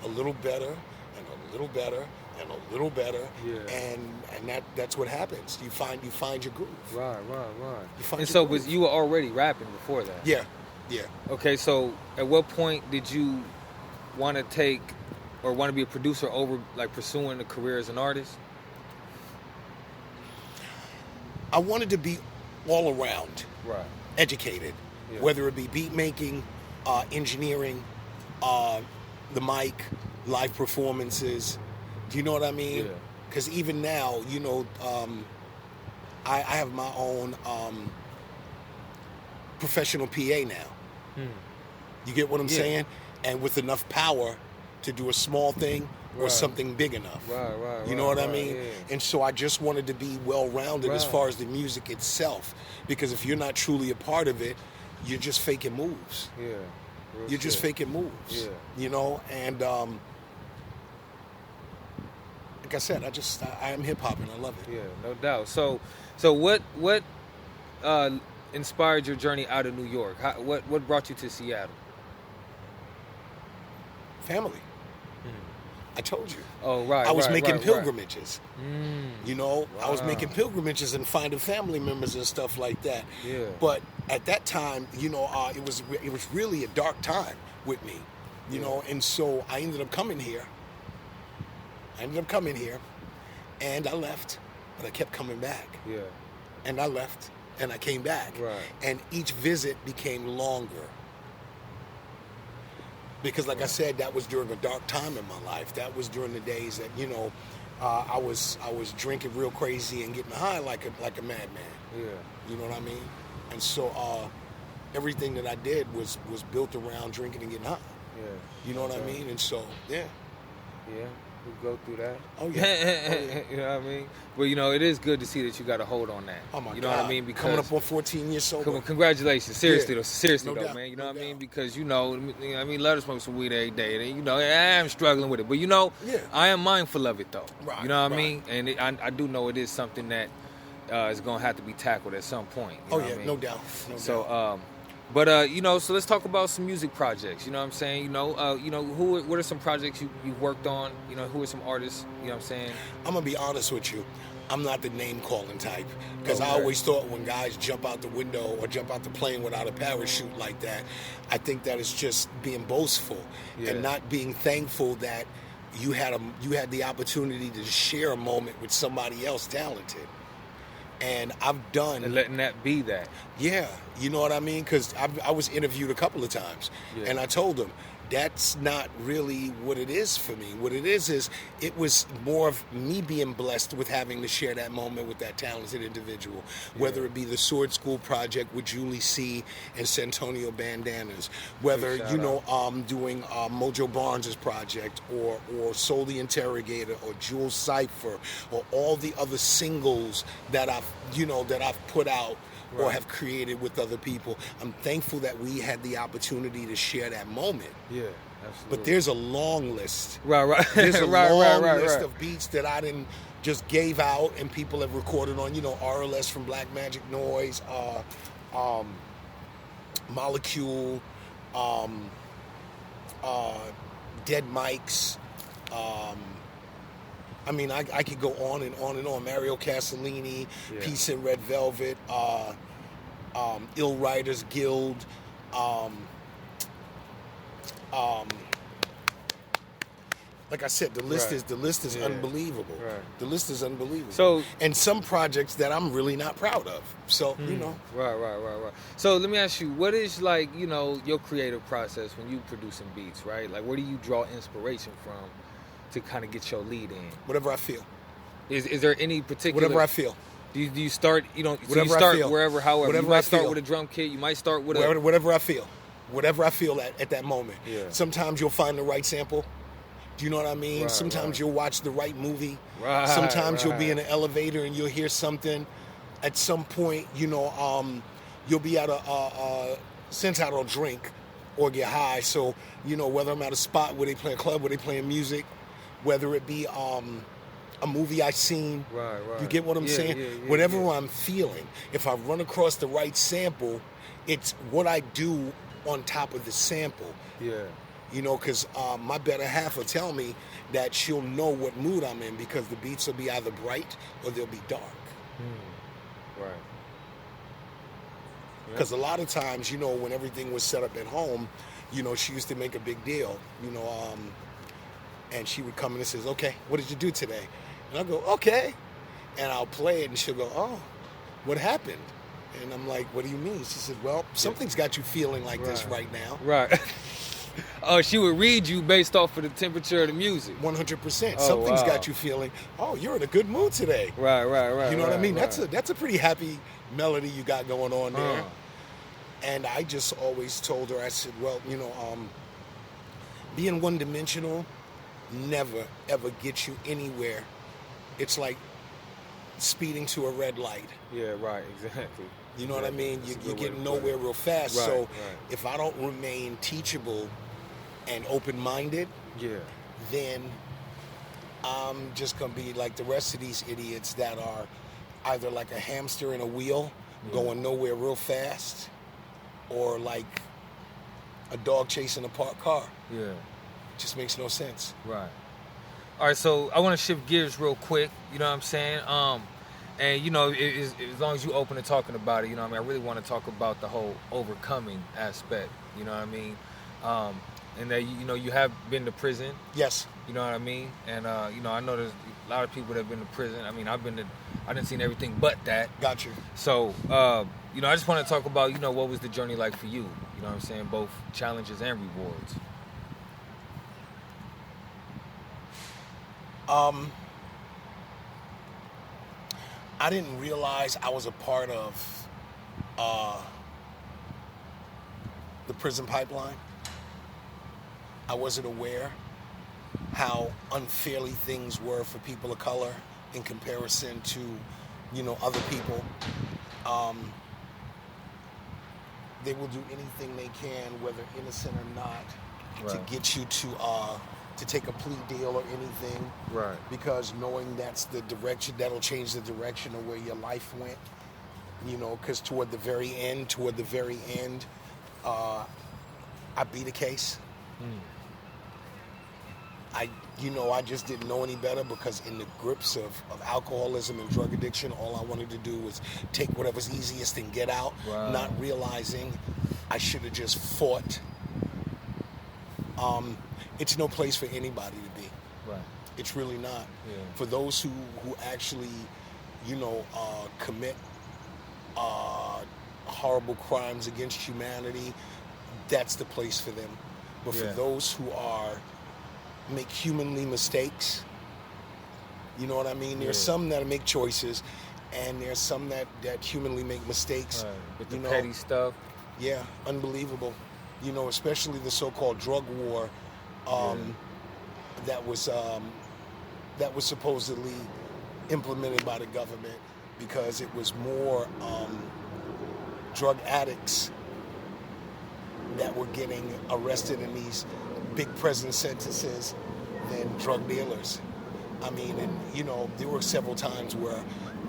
[SPEAKER 1] a little better and a little better and a little better. And that's what happens. You find your groove.
[SPEAKER 2] Right.
[SPEAKER 1] And
[SPEAKER 2] so you were already rapping before that?
[SPEAKER 1] Yeah.
[SPEAKER 2] Okay, so at what point did you want to take or want to be a producer over like pursuing a career as an artist?
[SPEAKER 1] I wanted to be all around educated, whether it be beat making, engineering, the mic, live performances. Do you know what I mean? Because even now, you know, I have my own professional PA now. You get what I'm saying? And with enough power to do a small thing or something big enough. You know what I mean? And so I just wanted to be well-rounded as far as the music itself. Because if you're not truly a part of it, you're just faking moves. You're just faking moves. You know? And like I said, I am hip-hop and I love it.
[SPEAKER 2] Yeah, no doubt. So what inspired your journey out of New York? What brought you to Seattle?
[SPEAKER 1] Family. I told you.
[SPEAKER 2] Oh, right.
[SPEAKER 1] I was making
[SPEAKER 2] right.
[SPEAKER 1] pilgrimages. You know, I was making pilgrimages and finding family members and stuff like that. But at that time, you know, it was really a dark time with me. You know, and so I ended up coming here. And I left, but I kept coming back. And I left, and I came back. And each visit became longer. Because like I said, that was during a dark time in my life. That was during the days that, you know, I was drinking real crazy and getting high like a madman. You know what I mean? And so everything that I did was built around drinking and getting high. You know what I mean? And so, yeah.
[SPEAKER 2] We go through that.
[SPEAKER 1] Oh yeah.
[SPEAKER 2] You know what I mean? But you know, it is good to see that you got a hold on that.
[SPEAKER 1] Oh my God.
[SPEAKER 2] You know what I mean? Because
[SPEAKER 1] coming up on 14 years sober.
[SPEAKER 2] Congratulations. Seriously
[SPEAKER 1] no
[SPEAKER 2] though,
[SPEAKER 1] doubt.
[SPEAKER 2] man. You know what I mean? Because you know, I mean, let us smoke some weed every day. And, you know, I am struggling with it, but you know, I am mindful of it though. You know what I mean? And I do know it is something that is gonna have to be tackled at some point. You know what I mean?
[SPEAKER 1] No doubt.
[SPEAKER 2] But you know, so let's talk about some music projects. You know what I'm saying? You know, what are some projects you worked on? You know, who are some artists? You know what I'm saying?
[SPEAKER 1] I'm gonna be honest with you. I'm not the name calling type because I always thought when guys jump out the window or jump out the plane without a parachute like that, I think that is just being boastful and not being thankful that you had the opportunity to share a moment with somebody else talented. And I've done...
[SPEAKER 2] And letting that be that.
[SPEAKER 1] Yeah, you know what I mean? Because I was interviewed a couple of times, and I told them, that's not really what it is for me. What it is it was more of me being blessed with having to share that moment with that talented individual, whether it be the Sword School project with Julie C. and Santonio Bandanas, whether, doing Mojo Barnes' project or Soul the Interrogator or Jules Cypher or all the other singles that I've put out or have created with other people. I'm thankful that we had the opportunity to share that moment.
[SPEAKER 2] Yeah, absolutely.
[SPEAKER 1] But there's a long list.
[SPEAKER 2] Right.
[SPEAKER 1] There's a long list of beats that I didn't just gave out and people have recorded on, RLS from Black Magic Noise, Molecule, Dead Mics, I mean, I could go on and on and on. Mario Castellini, Peace and Red Velvet, Ill Writers Guild. like I said, the list is unbelievable.
[SPEAKER 2] Right.
[SPEAKER 1] The list is unbelievable.
[SPEAKER 2] So,
[SPEAKER 1] and some projects that I'm really not proud of. So you know.
[SPEAKER 2] Right. So let me ask you, what is like, you know, your creative process when you producing beats, right? Like, where do you draw inspiration from to kind of get your lead in?
[SPEAKER 1] Whatever I feel.
[SPEAKER 2] Is there any particular?
[SPEAKER 1] Whatever I feel.
[SPEAKER 2] Do you start? You don't. So
[SPEAKER 1] Whatever
[SPEAKER 2] you start
[SPEAKER 1] I feel.
[SPEAKER 2] wherever, however.
[SPEAKER 1] Whatever
[SPEAKER 2] You might
[SPEAKER 1] I
[SPEAKER 2] start
[SPEAKER 1] feel.
[SPEAKER 2] with a drum kit. You might start with
[SPEAKER 1] whatever I feel. Whatever I feel at that moment.
[SPEAKER 2] Yeah.
[SPEAKER 1] Sometimes you'll find the right sample. Do you know what I mean?
[SPEAKER 2] Right,
[SPEAKER 1] Sometimes you'll watch the right movie.
[SPEAKER 2] Right.
[SPEAKER 1] Sometimes you'll be in an elevator and you'll hear something. At some point, you know, you'll be at since I don't drink or get high, so you know whether I'm at a spot where they play a club, where they playing music, whether it be a movie I seen.
[SPEAKER 2] Right.
[SPEAKER 1] You get what I'm saying? Whatever I'm feeling, if I run across the right sample, it's what I do on top of the sample.
[SPEAKER 2] Yeah.
[SPEAKER 1] You know, because my better half will tell me that she'll know what mood I'm in because the beats will be either bright or they'll be dark.
[SPEAKER 2] Right.
[SPEAKER 1] Because a lot of times, you know, when everything was set up at home, you know, she used to make a big deal, you know, and she would come in and says, okay, what did you do today? And I'll go, okay. And I'll play it and she'll go, oh, what happened? And I'm like, what do you mean? She said, well, something's got you feeling like this right now.
[SPEAKER 2] Right. Oh, she would read you based off of the temperature of the music.
[SPEAKER 1] 100%.
[SPEAKER 2] Oh,
[SPEAKER 1] Something's
[SPEAKER 2] wow.
[SPEAKER 1] got you feeling, oh, you're in a good mood today.
[SPEAKER 2] Right.
[SPEAKER 1] You know what I mean?
[SPEAKER 2] Right.
[SPEAKER 1] That's a pretty happy melody you got going on there. And I just always told her, I said, well, you know, being one-dimensional never, ever gets you anywhere. It's like speeding to a red light.
[SPEAKER 2] Yeah, right, exactly.
[SPEAKER 1] You know what I mean? You get nowhere real fast.
[SPEAKER 2] Right,
[SPEAKER 1] So
[SPEAKER 2] right.
[SPEAKER 1] if I don't remain teachable and open-minded, then I'm just going to be like the rest of these idiots that are either like a hamster in a wheel going nowhere real fast or like a dog chasing a parked car.
[SPEAKER 2] Yeah.
[SPEAKER 1] It just makes no sense.
[SPEAKER 2] Right. All right, so I want to shift gears real quick, you know what I'm saying? And, you know, as long as you open to talking about it, you know what I mean? I really want to talk about the whole overcoming aspect, you know what I mean? And that, you know, you have been to prison.
[SPEAKER 1] Yes.
[SPEAKER 2] You know what I mean? And, you know, I know there's a lot of people that have been to prison. I mean, I didn't see everything but that.
[SPEAKER 1] Got you.
[SPEAKER 2] So, you know, I just want to talk about, you know, what was the journey like for you? You know what I'm saying? Both challenges and rewards.
[SPEAKER 1] I didn't realize I was a part of the prison pipeline. I wasn't aware how unfairly things were for people of color in comparison to, you know, other people. They will do anything they can, whether innocent or not, to get you to take a plea deal or anything.
[SPEAKER 2] Right.
[SPEAKER 1] Because knowing that's the direction, that'll change the direction of where your life went. You know, because toward the very end, I beat a case. I just didn't know any better because in the grips of alcoholism and drug addiction, all I wanted to do was take whatever's easiest and get out, not realizing I should have just fought. It's no place for anybody to be.
[SPEAKER 2] Right.
[SPEAKER 1] It's really not.
[SPEAKER 2] Yeah.
[SPEAKER 1] For those who actually, you know, commit horrible crimes against humanity, that's the place for them. But for those who make humanly mistakes, you know what I mean? There's some that make choices, and there's some that humanly make mistakes.
[SPEAKER 2] Right. With the petty stuff.
[SPEAKER 1] Yeah, unbelievable. You know, especially the so-called drug war that was supposedly implemented by the government because it was more drug addicts that were getting arrested in these big prison sentences than drug dealers. I mean, and you know, there were several times where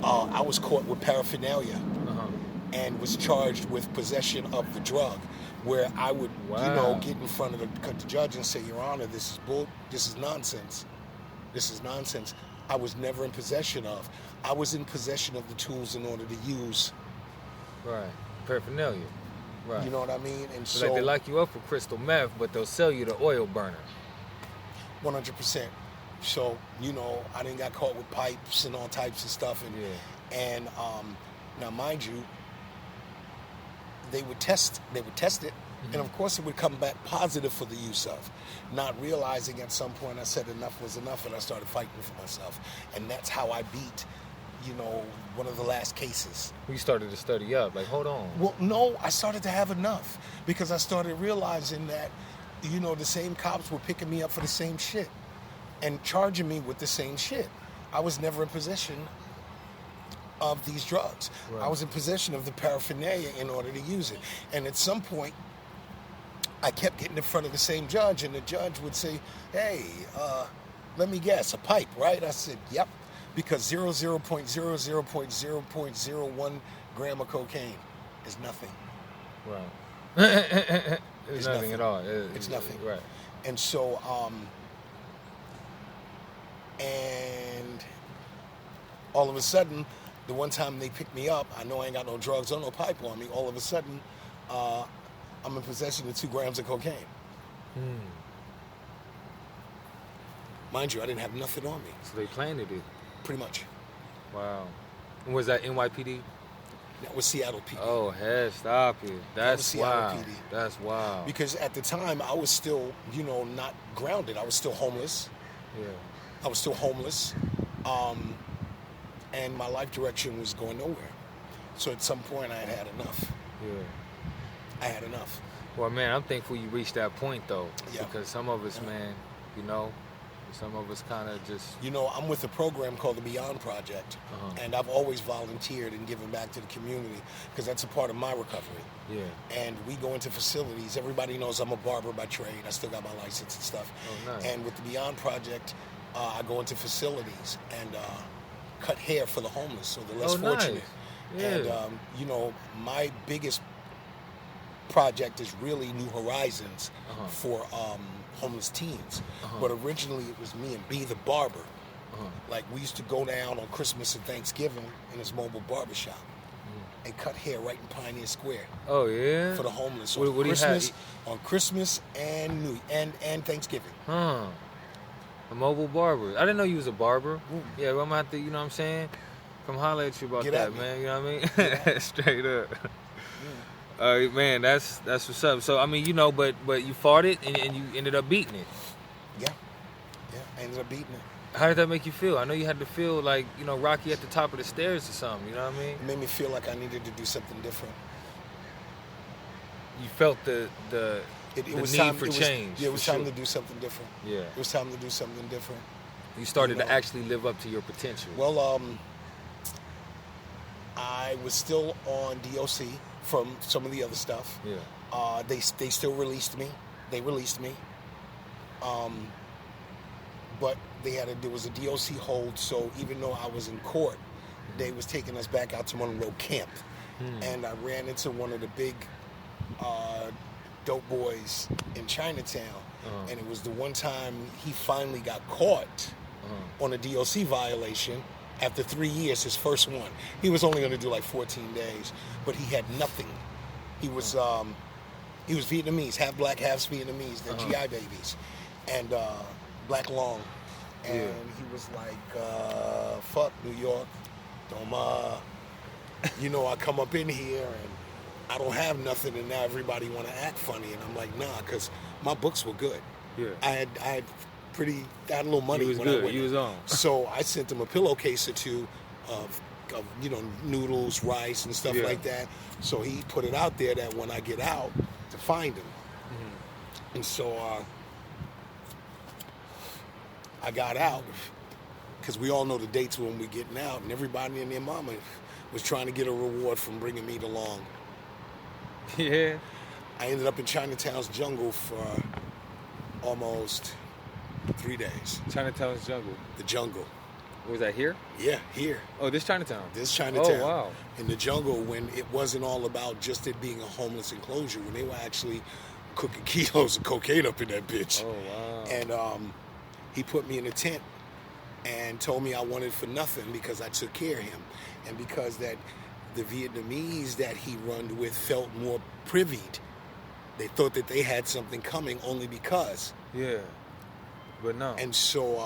[SPEAKER 1] I was caught with paraphernalia and was charged with possession of the drug, where I would, you know, get in front of the judge and say, Your Honor, this is nonsense. This is nonsense. I was never in possession of. I was in possession of the tools in order to use.
[SPEAKER 2] Right. Paraphernalia. Right.
[SPEAKER 1] You know what I mean? And
[SPEAKER 2] So
[SPEAKER 1] so
[SPEAKER 2] like they lock you up for crystal meth, but they'll sell you the oil burner.
[SPEAKER 1] 100%. So, you know, I didn't got caught with pipes and all types of stuff. And now, mind you, they would test it. Mm-hmm. And of course, it would come back positive for the use of. Not realizing at some point I said enough was enough, and I started fighting for myself. And that's how I beat, you know, one of the last cases.
[SPEAKER 2] You started to study up, like, hold on.
[SPEAKER 1] Well, no, I started to have enough because I started realizing that, you know, the same cops were picking me up for the same shit and charging me with the same shit. I was never in possession of these drugs. Right. I was in possession of the paraphernalia in order to use it. And at some point, I kept getting in front of the same judge, and the judge would say, hey, let me guess, a pipe, right? I said, yep, because 0.01 gram of cocaine is nothing.
[SPEAKER 2] Right. It's nothing at all.
[SPEAKER 1] It's nothing.
[SPEAKER 2] Right.
[SPEAKER 1] And so, and all of a sudden, the one time they picked me up, I know I ain't got no drugs or no pipe on me. All of a sudden, I'm in possession of 2 grams of cocaine. Mind you, I didn't have nothing on me.
[SPEAKER 2] So they planted it?
[SPEAKER 1] Pretty much.
[SPEAKER 2] Wow. And was that NYPD?
[SPEAKER 1] That was Seattle PD.
[SPEAKER 2] Oh, hell, stop it. That's wild.
[SPEAKER 1] PD.
[SPEAKER 2] That's wild.
[SPEAKER 1] Because at the time, I was still, you know, not grounded. I was still homeless.
[SPEAKER 2] Yeah.
[SPEAKER 1] I was still homeless. And my life direction was going nowhere. So at some point, I had enough.
[SPEAKER 2] Yeah.
[SPEAKER 1] I had enough.
[SPEAKER 2] Well, man, I'm thankful you reached that point, though.
[SPEAKER 1] Yeah.
[SPEAKER 2] Because some of us, man, you know, some of us kind of just...
[SPEAKER 1] You know, I'm with a program called the Beyond Project. And I've always volunteered and given back to the community because that's a part of my recovery.
[SPEAKER 2] Yeah.
[SPEAKER 1] And we go into facilities. Everybody knows I'm a barber by trade. I still got my license and stuff.
[SPEAKER 2] Oh, nice.
[SPEAKER 1] And with the Beyond Project, I go into facilities and cut hair for the homeless, so the less fortunate.
[SPEAKER 2] Yeah.
[SPEAKER 1] And, you know, my biggest project is really New Horizons for homeless teens. But originally it was me and B, the barber. Like, we used to go down on Christmas and Thanksgiving in his mobile barbershop and cut hair right in Pioneer Square.
[SPEAKER 2] Oh, yeah?
[SPEAKER 1] For the homeless.
[SPEAKER 2] What
[SPEAKER 1] On Christmas and Thanksgiving.
[SPEAKER 2] A mobile barber. I didn't know you was a barber. Yeah, I'm going to have to, you know what I'm saying? Come holler at you about that, man. You know what I mean? Straight up. Man, that's what's up. So, I mean, you know, but you fought it and you ended up beating it.
[SPEAKER 1] Yeah, I ended up beating it.
[SPEAKER 2] How did that make you feel? I know you had to feel like, you know, Rocky at the top of the stairs or something, you know what I mean?
[SPEAKER 1] It made me feel like I needed to do something different.
[SPEAKER 2] You felt the need for change.
[SPEAKER 1] Yeah, it was time to do something different.
[SPEAKER 2] Yeah.
[SPEAKER 1] It was time to do something different.
[SPEAKER 2] You started to actually live up to your potential.
[SPEAKER 1] Well, I was still on DOC from some of the other stuff.
[SPEAKER 2] Yeah.
[SPEAKER 1] They still released me. They released me. But there was a DOC hold, so even though I was in court, they was taking us back out to Monroe Camp. And I ran into one of the big dope boys in Chinatown. And it was the one time he finally got caught on a DOC violation after 3 years, his first one. He was only going to do like 14 days, but he had nothing. He was Vietnamese, half black, half Vietnamese. They're GI babies. And black long. And he was like, fuck New York. You know, I come up in here and I don't have nothing, and now everybody want to act funny. And I'm like, nah, because my books were good.
[SPEAKER 2] Yeah.
[SPEAKER 1] I had a little money when I went.
[SPEAKER 2] You was on.
[SPEAKER 1] So I sent him a pillowcase or two of you know, noodles, rice, and stuff like that. So he put it out there that when I get out, to find him. And so I got out, because we all know the dates when we're getting out, and everybody and their mama was trying to get a reward from bringing me along.
[SPEAKER 2] Yeah.
[SPEAKER 1] I ended up in Chinatown's jungle for almost 3 days.
[SPEAKER 2] Chinatown's jungle?
[SPEAKER 1] The jungle.
[SPEAKER 2] Was that here?
[SPEAKER 1] Yeah, here.
[SPEAKER 2] Oh, this Chinatown?
[SPEAKER 1] This Chinatown.
[SPEAKER 2] Oh, wow.
[SPEAKER 1] In the jungle, when it wasn't all about just it being a homeless enclosure, when they were actually cooking kilos of cocaine up in that bitch.
[SPEAKER 2] Oh, wow.
[SPEAKER 1] And he put me in a tent and told me I wanted for nothing because I took care of him. And because that the Vietnamese that he run with felt more privied. They thought that they had something coming only because.
[SPEAKER 2] Yeah. But no.
[SPEAKER 1] And so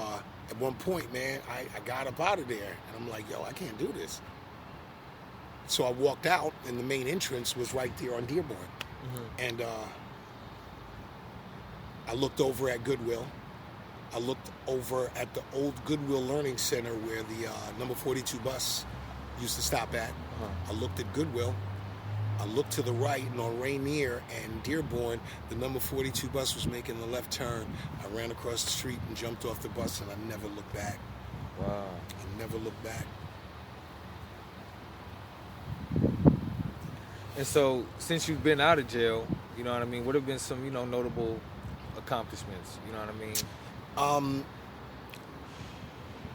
[SPEAKER 1] at one point, man, I got up out of there. And I'm like, yo, I can't do this. So I walked out, and the main entrance was right there on Dearborn. And I looked over at Goodwill. I looked over at the old Goodwill Learning Center where the number 42 bus used to stop at. I looked at Goodwill. I looked to the right, and on Rainier and Dearborn, the number 42 bus was making the left turn. I ran across the street and jumped off the bus, and I never looked back.
[SPEAKER 2] Wow.
[SPEAKER 1] I never looked back.
[SPEAKER 2] And so, since you've been out of jail, you know what I mean, what have been some, you know, notable accomplishments, you know what I mean?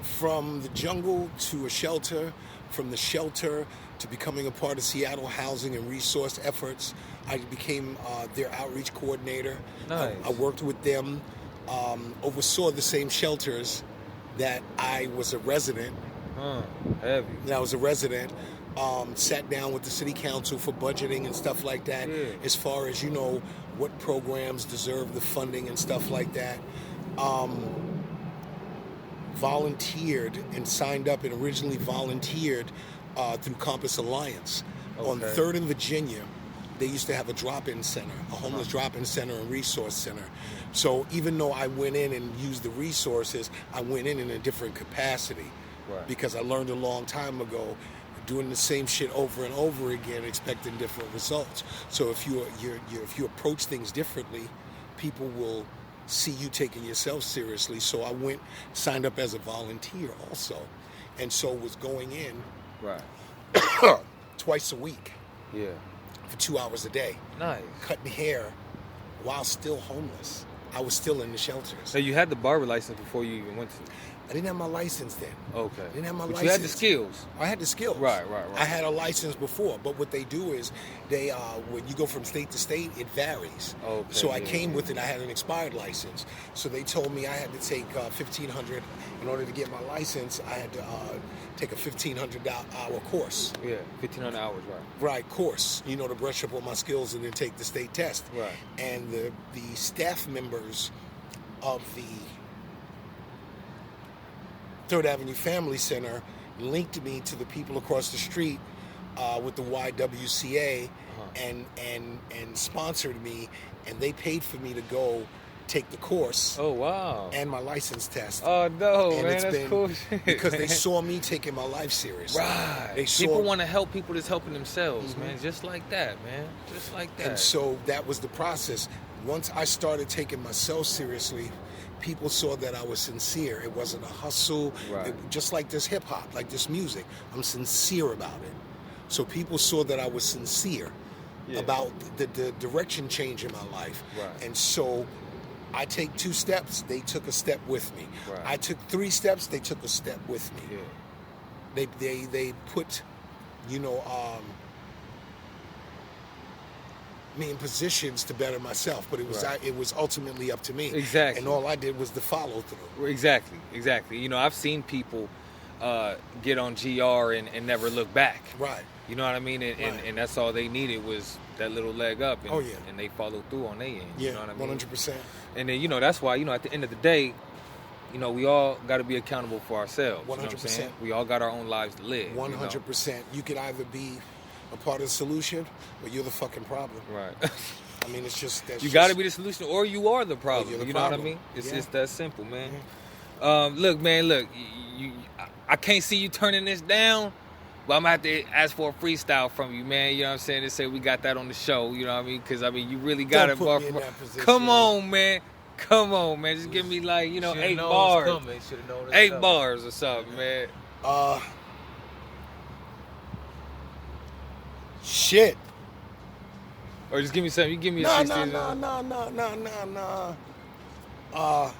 [SPEAKER 1] From the jungle to a shelter, from the shelter to becoming a part of Seattle housing and resource efforts, I became their outreach coordinator.
[SPEAKER 2] Nice.
[SPEAKER 1] I worked with them, oversaw the same shelters that I was a resident.
[SPEAKER 2] Heavy.
[SPEAKER 1] That I was a resident. Sat down with the city council for budgeting and stuff like that, as far as, you know, what programs deserve the funding and stuff like that. Volunteered and signed up and originally volunteered through Compass Alliance. On 3rd and Virginia, they used to have a drop-in center, a homeless drop-in center and resource center. So even though I went in and used the resources, I went in a different capacity.
[SPEAKER 2] Right.
[SPEAKER 1] Because I learned a long time ago, doing the same shit over and over again, expecting different results. So if you approach things differently, people will see you taking yourself seriously. So I went, signed up as a volunteer also, and so was going in twice a week.
[SPEAKER 2] Yeah.
[SPEAKER 1] For 2 hours a day.
[SPEAKER 2] Nice.
[SPEAKER 1] Cutting hair while still homeless. I was still in the shelters.
[SPEAKER 2] So you had the barber license before you even went to?
[SPEAKER 1] I didn't have my license then.
[SPEAKER 2] Okay.
[SPEAKER 1] I didn't have my
[SPEAKER 2] but
[SPEAKER 1] license.
[SPEAKER 2] You had the skills.
[SPEAKER 1] I had the skills.
[SPEAKER 2] Right.
[SPEAKER 1] I had a license before, but what they do is they, when you go from state to state, it varies.
[SPEAKER 2] Okay.
[SPEAKER 1] So I came with it. I had an expired license. So they told me I had to take $1,500 in order to get my license. I had to take a $1,500 course.
[SPEAKER 2] Yeah, 1,500 hours,
[SPEAKER 1] Right, course. You know, to brush up on my skills and then take the state test.
[SPEAKER 2] Right.
[SPEAKER 1] And the staff members of the 3rd Avenue Family Center linked me to the people across the street with the YWCA and sponsored me, and they paid for me to go take the course.
[SPEAKER 2] Oh, wow.
[SPEAKER 1] And my license test.
[SPEAKER 2] Oh, no,
[SPEAKER 1] and
[SPEAKER 2] man, that's cool shit.
[SPEAKER 1] Because they saw me taking my life seriously.
[SPEAKER 2] Right. People want to help people that's helping themselves, man. Just like that, man. Just like that.
[SPEAKER 1] And so that was the process. Once I started taking myself seriously, people saw that I was sincere. It wasn't a hustle.
[SPEAKER 2] Right.
[SPEAKER 1] Just like this hip hop, like this music. I'm sincere about it. So people saw that I was sincere about the direction change in my life.
[SPEAKER 2] Right.
[SPEAKER 1] And so I take 2 steps, they took a step with me.
[SPEAKER 2] Right.
[SPEAKER 1] I took 3 steps, they took a step with me.
[SPEAKER 2] Yeah.
[SPEAKER 1] They put, you know, me in positions to better myself, but it was ultimately up to me.
[SPEAKER 2] Exactly.
[SPEAKER 1] And all I did was the follow through.
[SPEAKER 2] Exactly. You know, I've seen people get on GR and never look back.
[SPEAKER 1] Right.
[SPEAKER 2] You know what I mean? And that's all they needed was that little leg up. And, and they followed through on their end.
[SPEAKER 1] Yeah,
[SPEAKER 2] you know what I mean?
[SPEAKER 1] 100%.
[SPEAKER 2] And then, you know, that's why, you know, at the end of the day, you know, we all got to be accountable for ourselves. 100%. You know what I'm saying? We all got our own lives to live.
[SPEAKER 1] 100%. You know? You could either be a part of the solution, or you're the fucking problem.
[SPEAKER 2] Right.
[SPEAKER 1] I mean, it's just that.
[SPEAKER 2] You got to be the solution, or you are the problem.
[SPEAKER 1] The
[SPEAKER 2] you
[SPEAKER 1] problem.
[SPEAKER 2] Know what I mean? It's just that simple, man. Look, man, I can't see you turning this down, but I'm going to have to ask for a freestyle from you, man. You know what I'm saying? They say we got that on the show, you know what I mean? Because, I mean, you really got it.
[SPEAKER 1] Don't put me in that position.
[SPEAKER 2] Come on, man. Just give me, like, you know, 8 bars. 8 bars or something, man.
[SPEAKER 1] Shit.
[SPEAKER 2] Or just give me something. You give me a
[SPEAKER 1] No.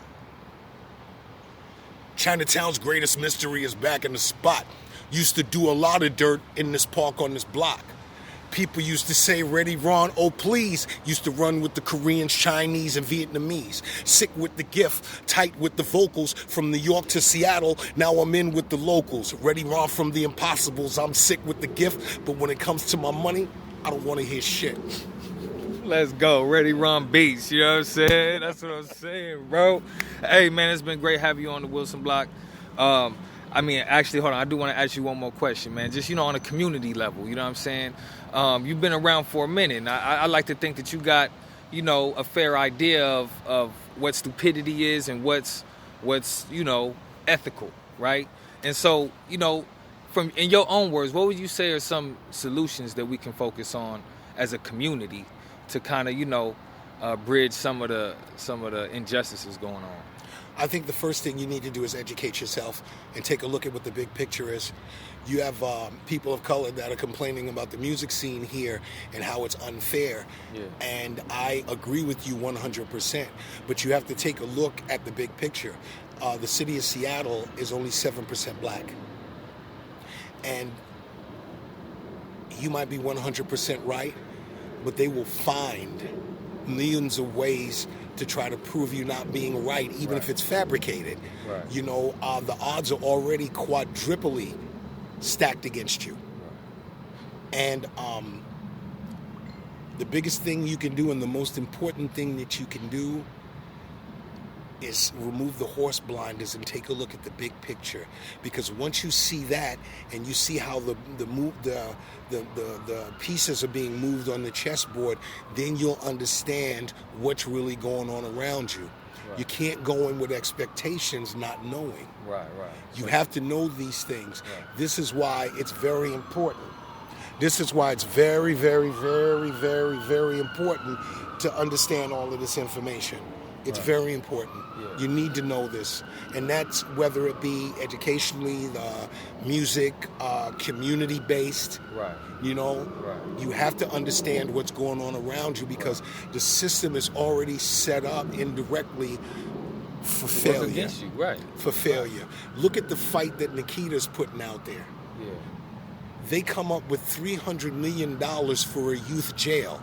[SPEAKER 1] Chinatown's greatest mystery is back in the spot. Used to do a lot of dirt in this park on this block. People used to say, ready, Ron, oh please. Used to run with the Koreans, Chinese, and Vietnamese. Sick with the gift, tight with the vocals. From New York to Seattle, now I'm in with the locals. Ready, Ron, from the impossibles. I'm sick with the gift, but when it comes to my money, I don't want to hear shit.
[SPEAKER 2] Let's go. Ready, Ron Beats. You know what I'm saying? That's what I'm saying, bro. Hey, man, it's been great having you on the Wilson Block. Actually, hold on. I do want to ask you one more question, man. Just, on a community level, you know what I'm saying? You've been around for a minute. And I like to think that you got, a fair idea of what stupidity is and what's ethical, right? And so, from in your own words, what would you say are some solutions that we can focus on as a community to kind of, bridge some of the injustices going on?
[SPEAKER 1] I think the first thing you need to do is educate yourself and take a look at what the big picture is. You have people of color that are complaining about the music scene here and how it's unfair. Yeah. And I agree with you 100%. But you have to take a look at the big picture. The city of Seattle is only 7% black. And you might be 100% right, but they will find millions of ways to try to prove you not being right, even if it's fabricated. Right. The odds are already quadruply stacked against you. Right. And the biggest thing you can do and the most important thing that you can do is remove the horse blinders and take a look at the big picture. Because once you see that and you see how the pieces are being moved on the chessboard, then you'll understand what's really going on around you. Right. You can't go in with expectations not knowing. Right. You have to know these things. Right. This is why it's very important. This is why it's very, very, very, very, very important to understand all of this information. It's very important. Yeah. You need to know this. And that's whether it be educationally, music, community-based. Right. You have to understand what's going on around you because the system is already set up indirectly for failure.
[SPEAKER 2] Against you. Right.
[SPEAKER 1] For failure. Look at the fight that Nikita's putting out there. Yeah. They come up with $300 million for a youth jail.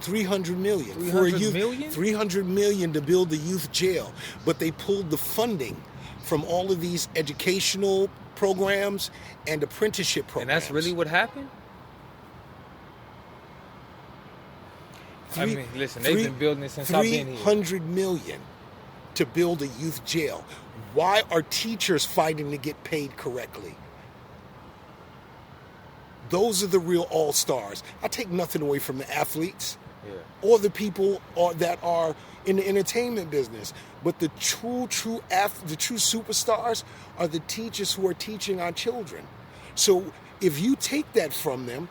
[SPEAKER 1] $300 million. $300 million to build a youth jail. But they pulled the funding from all of these educational programs and apprenticeship programs.
[SPEAKER 2] And that's really what happened? Listen, they've been building it since I've been here.
[SPEAKER 1] $300 million to build a youth jail. Why are teachers fighting to get paid correctly? Those are the real all-stars. I take nothing away from the athletes. Yeah. Or the people that are in the entertainment business. But the true superstars are the teachers who are teaching our children. So if you take that from them,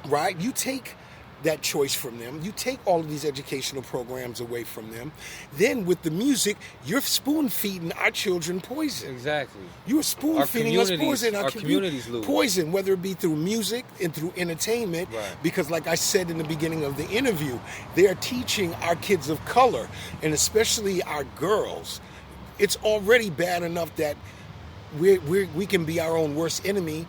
[SPEAKER 1] right, you take that choice from them, you take all of these educational programs away from them, then with the music, you're spoon-feeding our children poison.
[SPEAKER 2] Exactly.
[SPEAKER 1] You're spoon-feeding us poison.
[SPEAKER 2] Our communities lose.
[SPEAKER 1] Poison, whether it be through music and through entertainment, because like I said in the beginning of the interview, they're teaching our kids of color, and especially our girls. It's already bad enough that we can be our own worst enemy,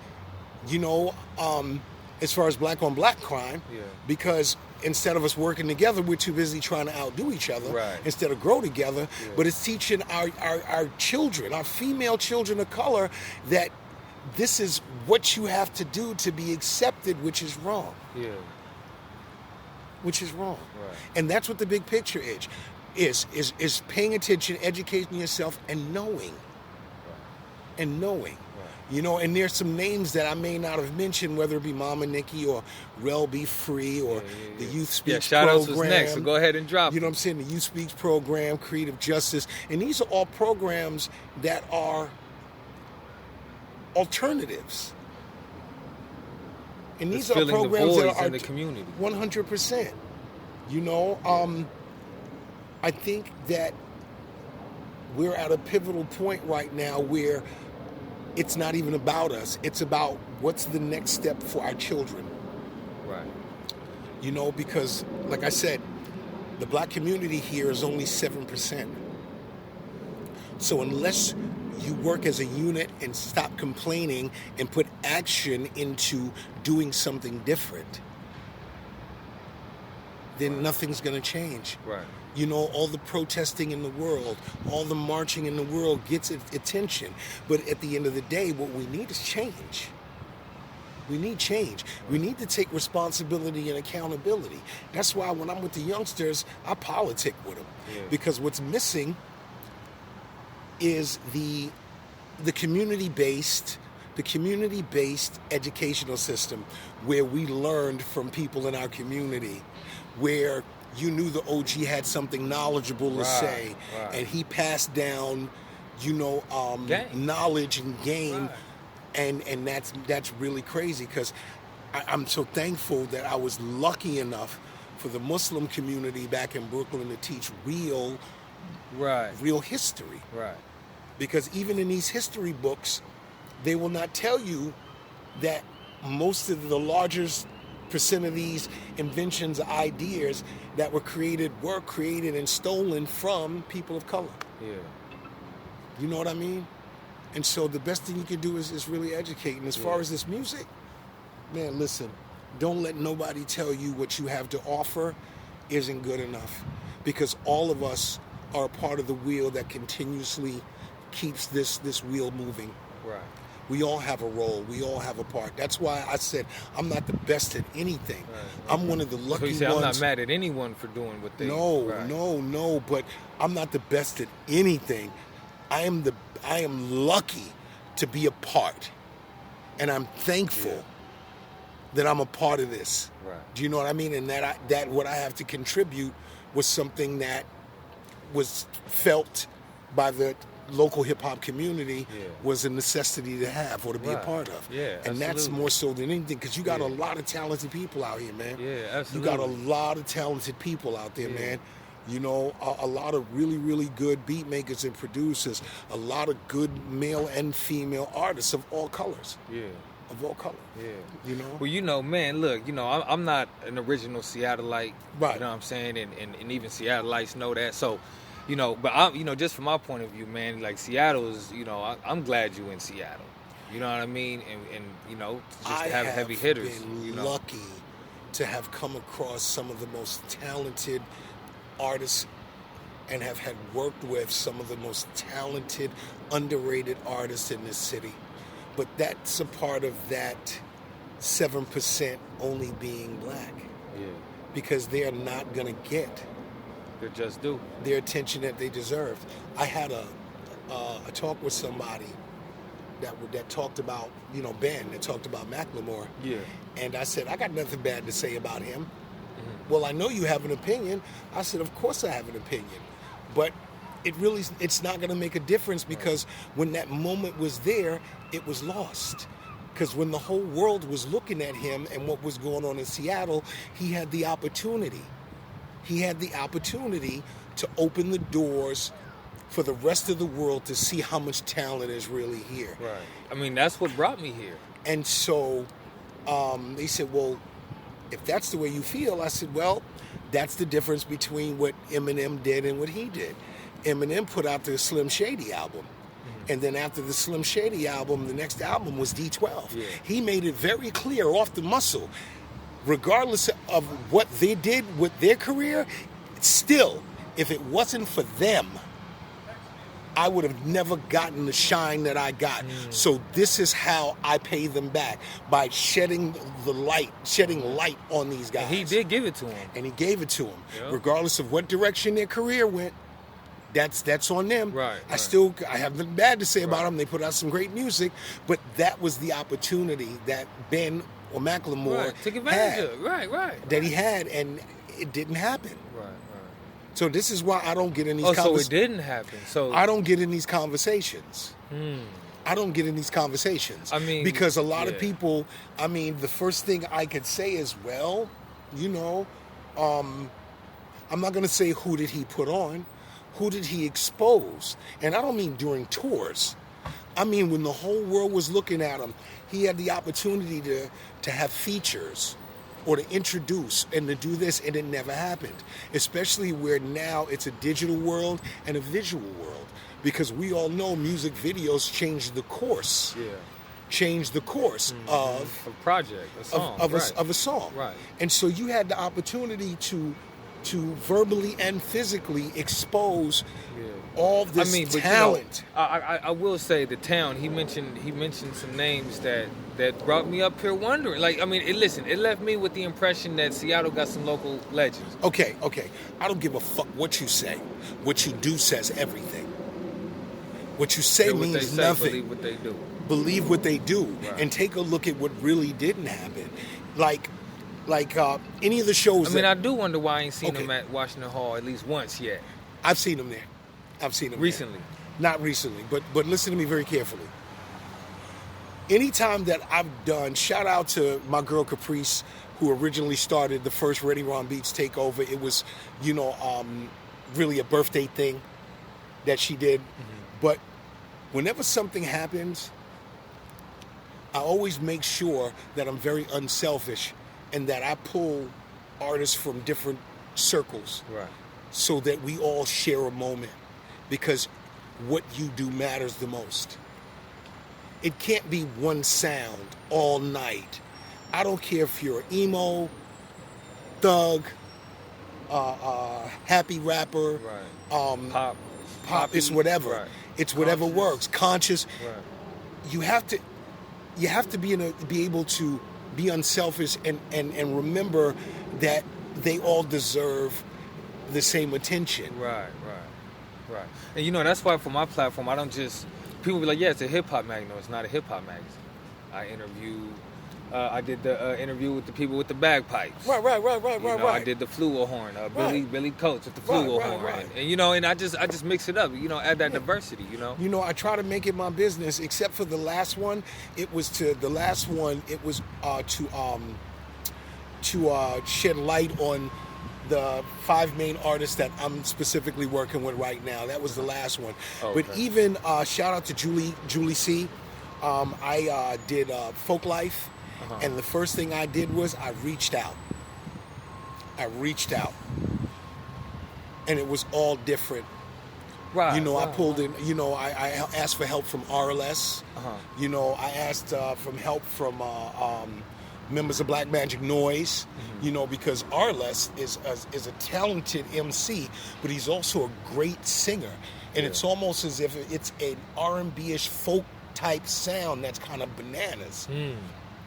[SPEAKER 1] as far as black on black crime, because instead of us working together, we're too busy trying to outdo each other instead of grow together. But it's teaching our children, our female children of color, that this is what you have to do to be accepted, which is wrong. Which is wrong. And that's what the big picture is paying attention, educating yourself, and knowing. And knowing. And there's some names that I may not have mentioned, whether it be Mama Nikki or Rel Be Free or the Youth Speaks program.
[SPEAKER 2] Shout-outs was next, so go ahead and drop
[SPEAKER 1] it. You know what I'm saying? The Youth Speaks program, Creative Justice. And these are all programs that are alternatives. And these are programs that are
[SPEAKER 2] in the community.
[SPEAKER 1] 100%. I think that we're at a pivotal point right now where it's not even about us. It's about what's the next step for our children. Right. Because, like I said, the black community here is only 7%. So unless you work as a unit and stop complaining and put action into doing something different, then nothing's going to change.
[SPEAKER 2] Right.
[SPEAKER 1] You know, all the protesting in the world, all the marching in the world gets attention. But at the end of the day, what we need is change. We need change. We need to take responsibility and accountability. That's why when I'm with the youngsters, I politic with them.
[SPEAKER 2] Yeah.
[SPEAKER 1] Because what's missing is the community-based educational system where we learned from people in our community, where you knew the OG had something knowledgeable to say, and he passed down, knowledge and game, and that's really crazy, because I'm so thankful that I was lucky enough for the Muslim community back in Brooklyn to teach real history.
[SPEAKER 2] Right.
[SPEAKER 1] Because even in these history books, they will not tell you that most of the largest percent of these inventions, ideas that were created and stolen from people of color.
[SPEAKER 2] Yeah.
[SPEAKER 1] You know what I mean? And so the best thing you can do is really educate. And as far as this music, man, listen, don't let nobody tell you what you have to offer isn't good enough, because all of us are a part of the wheel that continuously keeps this wheel moving.
[SPEAKER 2] Right.
[SPEAKER 1] We all have a role. We all have a part. That's why I said I'm not the best at anything. Right. I'm one of the lucky ones.
[SPEAKER 2] So you say I'm not mad at anyone for doing what they do.
[SPEAKER 1] No. But I'm not the best at anything. I am lucky to be a part, and I'm thankful that I'm a part of this.
[SPEAKER 2] Right.
[SPEAKER 1] Do you know what I mean? And that what I have to contribute was something that was felt by the local hip-hop community was a necessity to have or to be a part of.
[SPEAKER 2] Yeah,
[SPEAKER 1] and that's more so than anything, because you got a lot of talented people out here, man.
[SPEAKER 2] Yeah, absolutely.
[SPEAKER 1] You got a lot of talented people out there, man. You know, a lot of really, really good beat makers and producers, a lot of good male and female artists of all colors. Yeah. Of all colors.
[SPEAKER 2] Yeah.
[SPEAKER 1] You know?
[SPEAKER 2] Well, man, look, I'm not an original Seattleite.
[SPEAKER 1] Right.
[SPEAKER 2] You know what I'm saying? And even Seattleites know that. So, but I'm, just from my point of view, man, like Seattle is, I'm glad you in Seattle. You know what I mean? And just to have heavy hitters.
[SPEAKER 1] I have been lucky to have come across some of the most talented artists and have had worked with some of the most talented, underrated artists in this city. But that's a part of that 7% only being black. Yeah. Because they are not going to get their attention that they deserve. I had a talk with somebody that talked about, Ben, that talked about Macklemore. Yeah. And I said, I got nothing bad to say about him. Mm-hmm. Well, I know you have an opinion. I said, of course I have an opinion. But it's not going to make a difference, because when that moment was there, it was lost. Because when the whole world was looking at him and what was going on in Seattle, he had the opportunity. He had the opportunity to open the doors for the rest of the world to see how much talent is really here.
[SPEAKER 2] Right. I mean, that's what brought me here.
[SPEAKER 1] And so they said, well, if that's the way you feel, I said, well, that's the difference between what Eminem did and what he did. Eminem put out the Slim Shady album. Mm-hmm. And then after the Slim Shady album, the next album was D12. Yeah. He made it very clear off the muscle, regardless of what they did with their career, still, if it wasn't for them, I would have never gotten the shine that I got. So this is how I pay them back, by shedding light on these guys.
[SPEAKER 2] And he did give it to him.
[SPEAKER 1] And he gave it to them. Yep. Regardless of what direction their career went, that's on them.
[SPEAKER 2] Right.
[SPEAKER 1] I have nothing bad to say about them. They put out some great music, but that was the opportunity that Ben or Macklemore
[SPEAKER 2] took advantage of. Right.
[SPEAKER 1] That he had, and it didn't happen. Right. So this is why I don't get in these
[SPEAKER 2] conversations. So it didn't happen. So
[SPEAKER 1] I don't get in these conversations. I don't get in these conversations.
[SPEAKER 2] I mean,
[SPEAKER 1] because a lot of people, the first thing I could say is, well, I'm not going to say who did he put on, who did he expose. And I don't mean during tours. I mean when the whole world was looking at him, he had the opportunity to have features. or to introduce and to do this, and it never happened. Especially where now it's a digital world and a visual world, because we all know music videos change the course.
[SPEAKER 2] Yeah.
[SPEAKER 1] Change the course of
[SPEAKER 2] a project, a song,
[SPEAKER 1] of a song.
[SPEAKER 2] Right.
[SPEAKER 1] And so you had the opportunity to verbally and physically expose all this talent.
[SPEAKER 2] But I will say the town. He mentioned some names that brought me up here wondering. Like, I mean, it left me with the impression that Seattle got some local legends.
[SPEAKER 1] Okay. I don't give a fuck what you say. What you do says everything. What you say means nothing.
[SPEAKER 2] Believe what they do.
[SPEAKER 1] Believe what they do,
[SPEAKER 2] right.
[SPEAKER 1] And take a look at what really didn't happen. Like any of the shows.
[SPEAKER 2] I mean, I do wonder why I ain't seen them at Washington Hall at least once yet.
[SPEAKER 1] I've seen them there.
[SPEAKER 2] Recently.
[SPEAKER 1] Not recently, but listen to me very carefully. Anytime that I've done, shout out to my girl Caprice, who originally started the first Ready Ron Beats takeover. It was, really a birthday thing that she did. Mm-hmm. But whenever something happens, I always make sure that I'm very unselfish and that I pull artists from different circles,
[SPEAKER 2] right,
[SPEAKER 1] so that we all share a moment, because what you do matters the most. It can't be one sound all night. I don't care if you're emo, thug, happy rapper,
[SPEAKER 2] right,
[SPEAKER 1] pop, it's whatever.
[SPEAKER 2] Right.
[SPEAKER 1] It's whatever works. Conscious.
[SPEAKER 2] Right.
[SPEAKER 1] You have to be able to be unselfish and remember that they all deserve the same attention.
[SPEAKER 2] Right. And that's why for my platform, I don't just, people be like, yeah, it's a hip hop magazine. No, it's not a hip hop magazine. I did the interview with the people with the bagpipes.
[SPEAKER 1] Right.
[SPEAKER 2] I did the flugelhorn. Billy Coates with the flugelhorn.
[SPEAKER 1] Right.
[SPEAKER 2] And I just mix it up. Add that diversity.
[SPEAKER 1] I try to make it my business, except for the last one. It was to shed light on the 5 main artists that I'm specifically working with right now. That was the last one.
[SPEAKER 2] Okay.
[SPEAKER 1] But even shout out to Julie C. I did Folk Life. And the first thing I did was I reached out. And it was all different.
[SPEAKER 2] Right.
[SPEAKER 1] I pulled in, I asked for help from RLS. I asked for help from members of Black Magic Noise, because RLS is a talented MC, but he's also a great singer. And it's almost as if it's an R&B-ish folk type sound that's kind of bananas.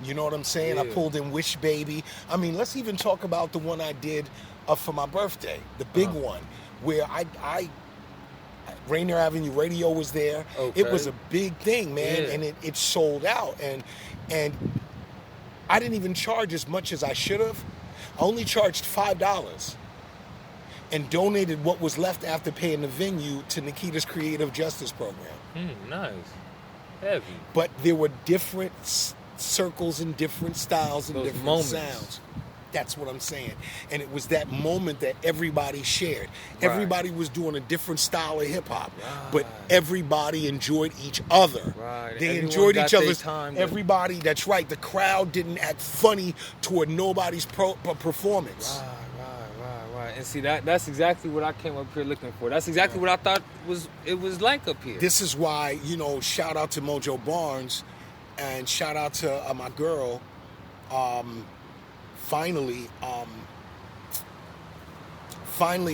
[SPEAKER 1] You know what I'm saying?
[SPEAKER 2] Yeah.
[SPEAKER 1] I pulled in Wish Baby. I mean, let's even talk about the one I did for my birthday, the big one, where I Rainier Avenue Radio was there.
[SPEAKER 2] Okay.
[SPEAKER 1] It was a big thing, man, and it sold out. And I didn't even charge as much as I should have. I only charged $5 and donated what was left after paying the venue to Nikita's Creative Justice Program.
[SPEAKER 2] Nice. Heavy.
[SPEAKER 1] But there were different circles and different styles and
[SPEAKER 2] those
[SPEAKER 1] different
[SPEAKER 2] moments.
[SPEAKER 1] Sounds. That's what I'm saying. And it was that moment that everybody shared.
[SPEAKER 2] Right.
[SPEAKER 1] Everybody was doing a different style of hip hop,
[SPEAKER 2] Right.
[SPEAKER 1] but everybody enjoyed each other.
[SPEAKER 2] Right.
[SPEAKER 1] They
[SPEAKER 2] Everyone
[SPEAKER 1] enjoyed
[SPEAKER 2] got
[SPEAKER 1] each
[SPEAKER 2] their
[SPEAKER 1] other's
[SPEAKER 2] time.
[SPEAKER 1] everybody, that's right. The crowd didn't act funny toward nobody's performance.
[SPEAKER 2] Right. And see, that's exactly what I came up here looking for. That's exactly what I thought it was like up here.
[SPEAKER 1] This is why, shout out to Mojo Barnes and shout out to my girl. Finally,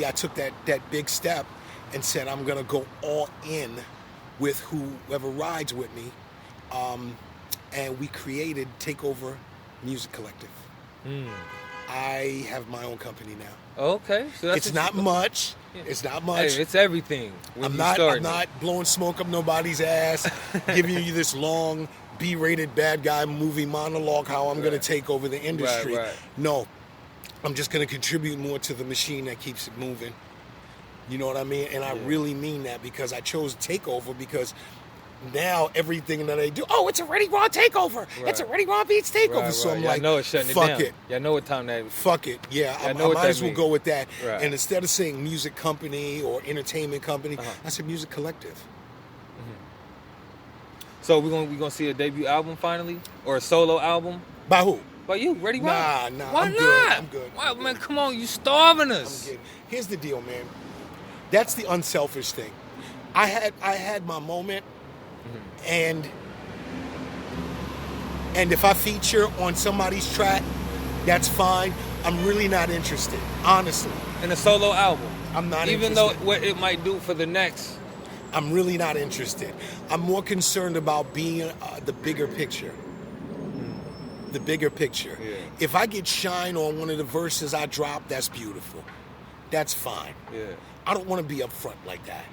[SPEAKER 1] I took that big step and said I'm gonna go all in with whoever rides with me, and we created Takeover Music Collective. I have my own company now.
[SPEAKER 2] Okay, so that's
[SPEAKER 1] It's not much. Yeah. It's not much.
[SPEAKER 2] Hey, it's everything.
[SPEAKER 1] I'm not blowing smoke up nobody's ass, giving you this long B-rated bad guy movie monologue how I'm going to take over the industry.
[SPEAKER 2] Right.
[SPEAKER 1] No, I'm just going to contribute more to the machine that keeps it moving. You know what I mean? And I really mean that, because I chose Takeover because now everything that I do, it's a Ready Raw takeover.
[SPEAKER 2] Right.
[SPEAKER 1] It's a Ready Raw Beats takeover.
[SPEAKER 2] Right,
[SPEAKER 1] So I'm
[SPEAKER 2] I
[SPEAKER 1] like,
[SPEAKER 2] know it's shutting
[SPEAKER 1] fuck
[SPEAKER 2] it down.
[SPEAKER 1] it.
[SPEAKER 2] Yeah, I know what time that is.
[SPEAKER 1] Fuck it. Yeah, I
[SPEAKER 2] know what
[SPEAKER 1] might
[SPEAKER 2] that
[SPEAKER 1] as well
[SPEAKER 2] means.
[SPEAKER 1] go with that.
[SPEAKER 2] Right.
[SPEAKER 1] And instead of saying music company or entertainment company, I said music collective.
[SPEAKER 2] So we're gonna see a debut album finally, or a solo album?
[SPEAKER 1] By who?
[SPEAKER 2] about you? Ready Rock?
[SPEAKER 1] Nah,
[SPEAKER 2] Why
[SPEAKER 1] I'm
[SPEAKER 2] not?
[SPEAKER 1] good. I'm good.
[SPEAKER 2] Why, man, come on, you starving us.
[SPEAKER 1] I'm good. Here's the deal, man. That's the unselfish thing. I had my moment, and if I feature on somebody's track, that's fine. I'm really not interested, honestly.
[SPEAKER 2] In a solo album.
[SPEAKER 1] I'm not
[SPEAKER 2] Even
[SPEAKER 1] interested.
[SPEAKER 2] though what it might do for the next.
[SPEAKER 1] I'm really not interested. I'm more concerned about being the bigger picture. The bigger picture.
[SPEAKER 2] Yeah.
[SPEAKER 1] If I get shine on one of the verses I drop, that's beautiful. That's fine.
[SPEAKER 2] Yeah.
[SPEAKER 1] I don't want to be upfront like that.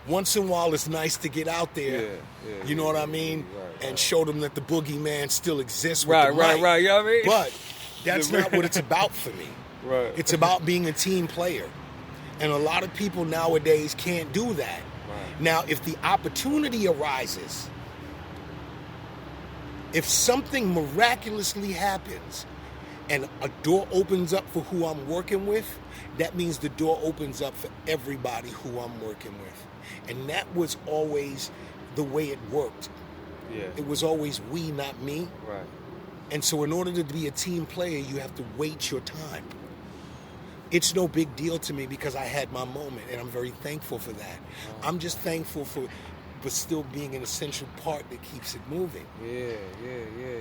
[SPEAKER 1] Once in a while, it's nice to get out there. You know what I mean? And show them that the boogeyman still exists. With the mic.
[SPEAKER 2] Right. You know what I mean?
[SPEAKER 1] But that's not what it's about for me.
[SPEAKER 2] Right.
[SPEAKER 1] It's about being a team player. And a lot of people nowadays can't do that.
[SPEAKER 2] Right.
[SPEAKER 1] Now, if the opportunity arises, if something miraculously happens and a door opens up for who I'm working with, that means the door opens up for everybody who I'm working with. And that was always the way it worked.
[SPEAKER 2] Yeah.
[SPEAKER 1] It was always we, not me.
[SPEAKER 2] Right.
[SPEAKER 1] And so in order to be a team player, you have to wait your time. It's no big deal to me because I had my moment, and I'm very thankful for that. I'm just thankful for still being an essential part that keeps it moving.
[SPEAKER 2] Yeah.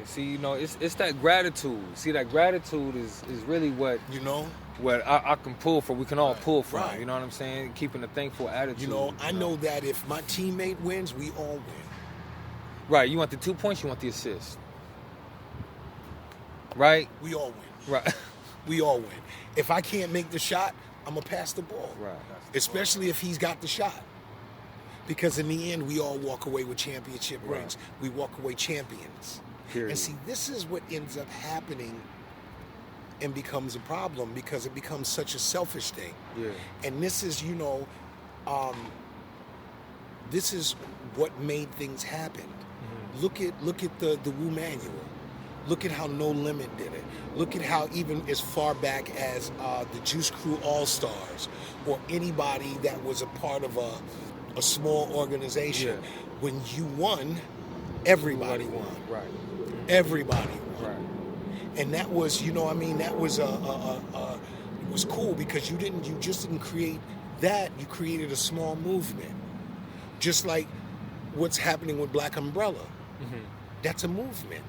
[SPEAKER 2] See, you know, it's that gratitude. See, that gratitude is really what what I can pull from. We can all pull from.
[SPEAKER 1] Right.
[SPEAKER 2] You know what I'm saying? Keeping a thankful attitude.
[SPEAKER 1] You know, I know that if my teammate wins, we all win.
[SPEAKER 2] Right. You want the 2 points, you want the assist. Right?
[SPEAKER 1] We all win.
[SPEAKER 2] Right.
[SPEAKER 1] We all win. If I can't make the shot, I'm going to pass the ball.
[SPEAKER 2] Right.
[SPEAKER 1] Especially if he's got the shot. Because in the end, we all walk away with championship rings. We walk away champions.
[SPEAKER 2] Period.
[SPEAKER 1] And see, this is what ends up happening and becomes a problem because it becomes such a selfish thing.
[SPEAKER 2] Yeah.
[SPEAKER 1] And this is, this is what made things happen. Mm-hmm. Look at the Wu Manual. Look at how No Limit did it. Look at how even as far back as the Juice Crew All-Stars or anybody that was a part of a small organization. Yeah. When you won, everybody won.
[SPEAKER 2] Right.
[SPEAKER 1] Everybody won.
[SPEAKER 2] Right.
[SPEAKER 1] And that was, that was it was cool because you just didn't create that, you created a small movement. Just like what's happening with Black Umbrella. Mm-hmm. That's a movement.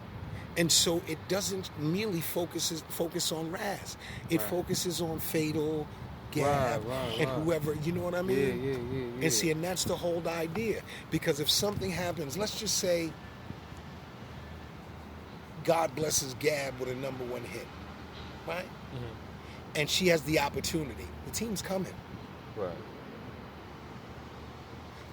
[SPEAKER 1] And so it doesn't merely focus on Raz. It focuses on Fatal, Gab, and whoever, you know what I mean?
[SPEAKER 2] Yeah.
[SPEAKER 1] And see, and that's the whole idea. Because if something happens, let's just say God blesses Gab with a number 1 hit, right? Mm-hmm. And she has the opportunity. The team's coming.
[SPEAKER 2] Right.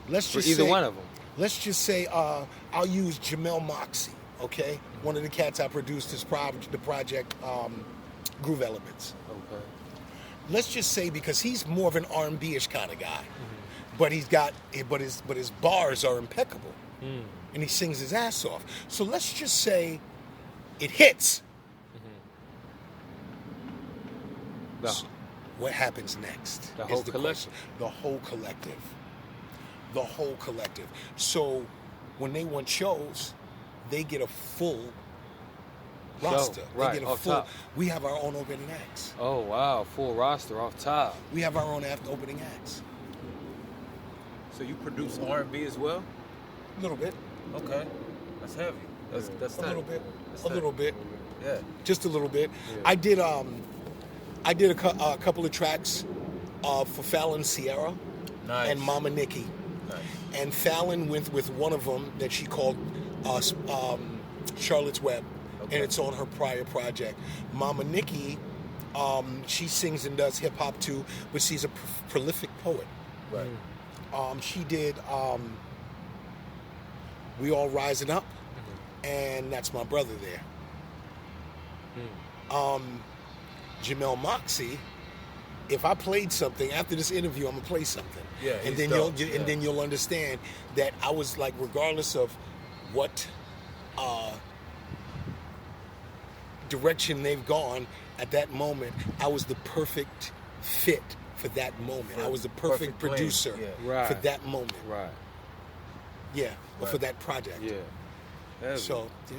[SPEAKER 1] Let's just
[SPEAKER 2] either
[SPEAKER 1] say,
[SPEAKER 2] one of them.
[SPEAKER 1] Let's just say I'll use Jamel Moxie, okay? Mm-hmm. One of the cats I produced the project Groove Elements.
[SPEAKER 2] Okay.
[SPEAKER 1] Let's just say because he's more of an R&B-ish kind of guy, mm-hmm. but his bars are impeccable, and he sings his ass off. So let's just say it hits.
[SPEAKER 2] Mm-hmm.
[SPEAKER 1] So what happens next?
[SPEAKER 2] The whole collective.
[SPEAKER 1] The whole collective. The whole collective. So when they want shows, they get a full roster.
[SPEAKER 2] Right,
[SPEAKER 1] they get a
[SPEAKER 2] off
[SPEAKER 1] full.
[SPEAKER 2] top.
[SPEAKER 1] We have our own opening acts.
[SPEAKER 2] Oh wow, full roster off top.
[SPEAKER 1] We have our own opening acts.
[SPEAKER 3] So you produce R&B as well?
[SPEAKER 1] A little bit.
[SPEAKER 3] Okay, that's heavy. That's
[SPEAKER 1] a
[SPEAKER 3] tight.
[SPEAKER 1] little bit.
[SPEAKER 3] That's
[SPEAKER 1] a little bit.
[SPEAKER 3] Yeah.
[SPEAKER 1] Just a little bit.
[SPEAKER 2] Yeah.
[SPEAKER 1] I did a couple of tracks for Fallon Sierra and Mama Nikki.
[SPEAKER 3] Nice.
[SPEAKER 1] And Fallon went with one of them that she called Charlotte's Web, and it's on her prior project. Mama Nikki, she sings and does hip hop too, but she's a prolific poet.
[SPEAKER 3] Right.
[SPEAKER 1] She did We All Rising Up, and that's my brother there. Jamel Moxie, if I played something after this interview, I'm gonna play something.
[SPEAKER 3] Yeah,
[SPEAKER 1] and then you'll understand that I was like, regardless of what direction they've gone at that moment, I was the perfect fit for that moment. I was the perfect producer for that moment.
[SPEAKER 2] Right.
[SPEAKER 1] Yeah, or for that project.
[SPEAKER 2] Yeah.
[SPEAKER 1] So, yeah.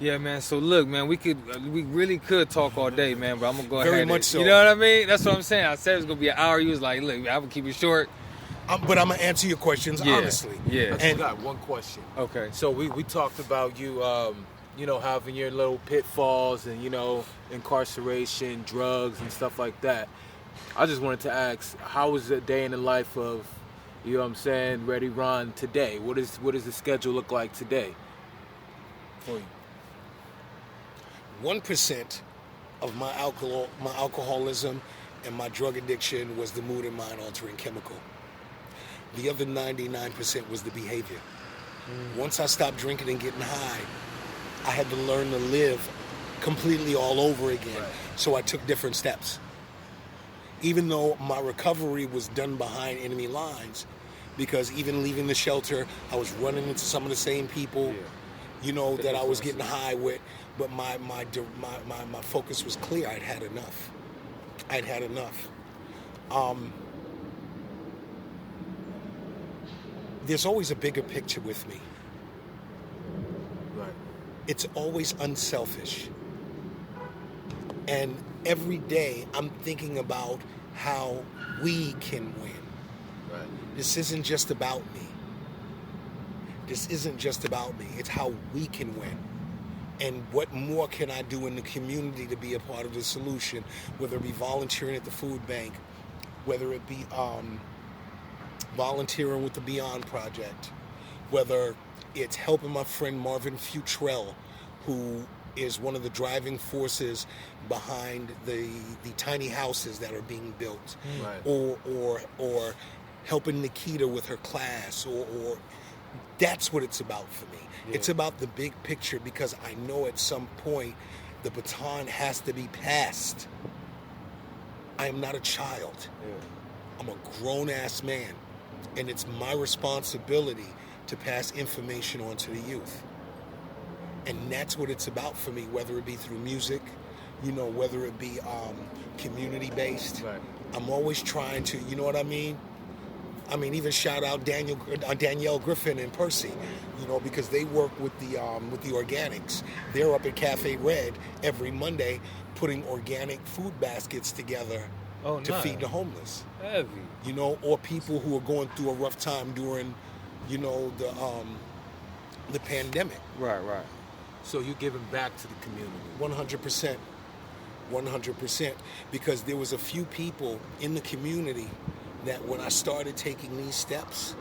[SPEAKER 2] Yeah, man. So look, man, we really could talk all day, man. But I'm gonna go ahead.
[SPEAKER 1] Very much so.
[SPEAKER 2] You know what I mean? That's what I'm saying. I said it was gonna be an hour. You was like, look, I'm gonna keep it short.
[SPEAKER 1] But I'm gonna answer your questions honestly.
[SPEAKER 2] Yeah.
[SPEAKER 3] I just got one question.
[SPEAKER 2] Okay.
[SPEAKER 3] So we talked about you, having your little pitfalls and, incarceration, drugs, and stuff like that. I just wanted to ask, how was the day in the life of, Ready Ron today? What does the schedule look like today for you?
[SPEAKER 1] 1% of my alcoholism and my drug addiction was the mood and mind altering chemical. The other 99% was the behavior. Once I stopped drinking and getting high, I had to learn to live completely all over again. Right. So I took different steps. Even though my recovery was done behind enemy lines, because even leaving the shelter, I was running into some of the same people, that I was getting high with. But my focus was clear. I'd had enough. There's always a bigger picture with me.
[SPEAKER 3] Right.
[SPEAKER 1] It's always unselfish. And every day I'm thinking about how we can win.
[SPEAKER 3] Right.
[SPEAKER 1] This isn't just about me. It's how we can win. And what more can I do in the community to be a part of the solution, whether it be volunteering at the food bank, whether it be volunteering with the Beyond Project, whether it's helping my friend Marvin Futrell, who is one of the driving forces behind the tiny houses that are being built,
[SPEAKER 3] right.
[SPEAKER 1] or helping Nikita with her class, or that's what it's about for me. Yeah. It's about the big picture, because I know at some point the baton has to be passed. I am not a child.
[SPEAKER 3] Yeah.
[SPEAKER 1] I'm a grown-ass man, and it's my responsibility to pass information on to the youth. And that's what it's about for me, whether it be through music, whether it be community-based.
[SPEAKER 3] Right.
[SPEAKER 1] I'm always trying to, you know what I mean? Even shout out Danielle Griffin and Percy, because they work with the organics. They're up at Cafe Red every Monday putting organic food baskets together to feed the homeless.
[SPEAKER 2] Heavy.
[SPEAKER 1] Or people who are going through a rough time during, the pandemic.
[SPEAKER 2] Right.
[SPEAKER 3] So you're giving back to the community.
[SPEAKER 1] 100%. Because there was a few people in the community that when I started taking these steps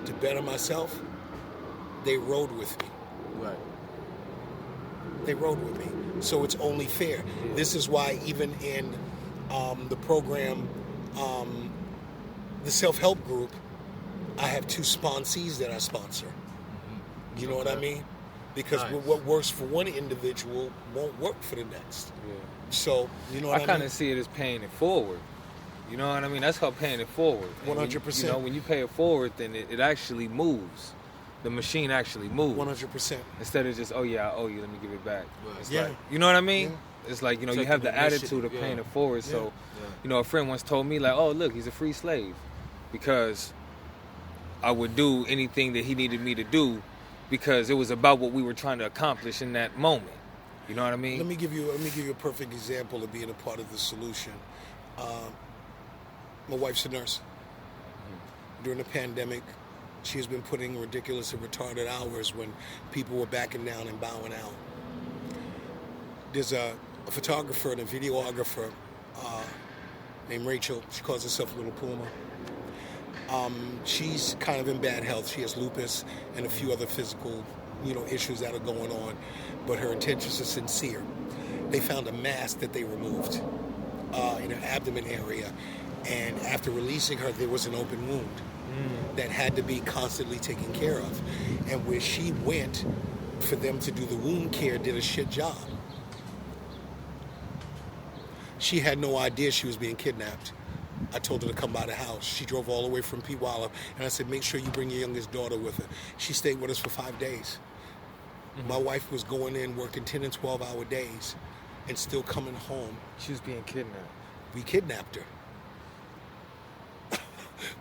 [SPEAKER 1] to better myself, they rode with me.
[SPEAKER 3] Right.
[SPEAKER 1] They rode with me. So it's only fair.
[SPEAKER 3] Yeah.
[SPEAKER 1] This is why even in the program, the self-help group, I have 2 sponsees that I sponsor. Mm-hmm. You know what I mean? Because what works for one individual won't work for the next.
[SPEAKER 2] Yeah.
[SPEAKER 1] So, you know what I mean?
[SPEAKER 2] I kind of see it as paying it forward. You know what I mean? That's called paying it forward.
[SPEAKER 1] 100%.
[SPEAKER 2] When you pay it forward, then it actually moves. The machine actually moves.
[SPEAKER 1] 100%.
[SPEAKER 2] Instead of just, I owe you, let me give it back.
[SPEAKER 3] Right.
[SPEAKER 2] It's like, you know what I mean?
[SPEAKER 1] Yeah.
[SPEAKER 2] It's like, you have the attitude of paying it forward.
[SPEAKER 1] Yeah.
[SPEAKER 2] So, a friend once told me, like, oh, look, he's a free slave. Because I would do anything that he needed me to do because it was about what we were trying to accomplish in that moment. You know what I mean?
[SPEAKER 1] Let me give you a perfect example of being a part of the solution. My wife's a nurse. Mm-hmm. During the pandemic, she has been putting ridiculous and retarded hours when people were backing down and bowing out. There's a photographer and a videographer named Rachel. She calls herself Little Puma. She's kind of in bad health. She has lupus and a few other physical, issues that are going on, but her intentions are sincere. They found a mass that they removed in her abdomen area, and after releasing her, there was an open wound that had to be constantly taken care of. And where she went for them to do the wound care did a shit job. She had no idea she was being kidnapped. I told her to come by the house. She drove all the way from Peewalla, and I said, make sure you bring your youngest daughter with her. She stayed with us for 5 days. Mm-hmm. My wife was going in, working 10 and 12-hour days, and still coming home.
[SPEAKER 2] She was being kidnapped.
[SPEAKER 1] We kidnapped her.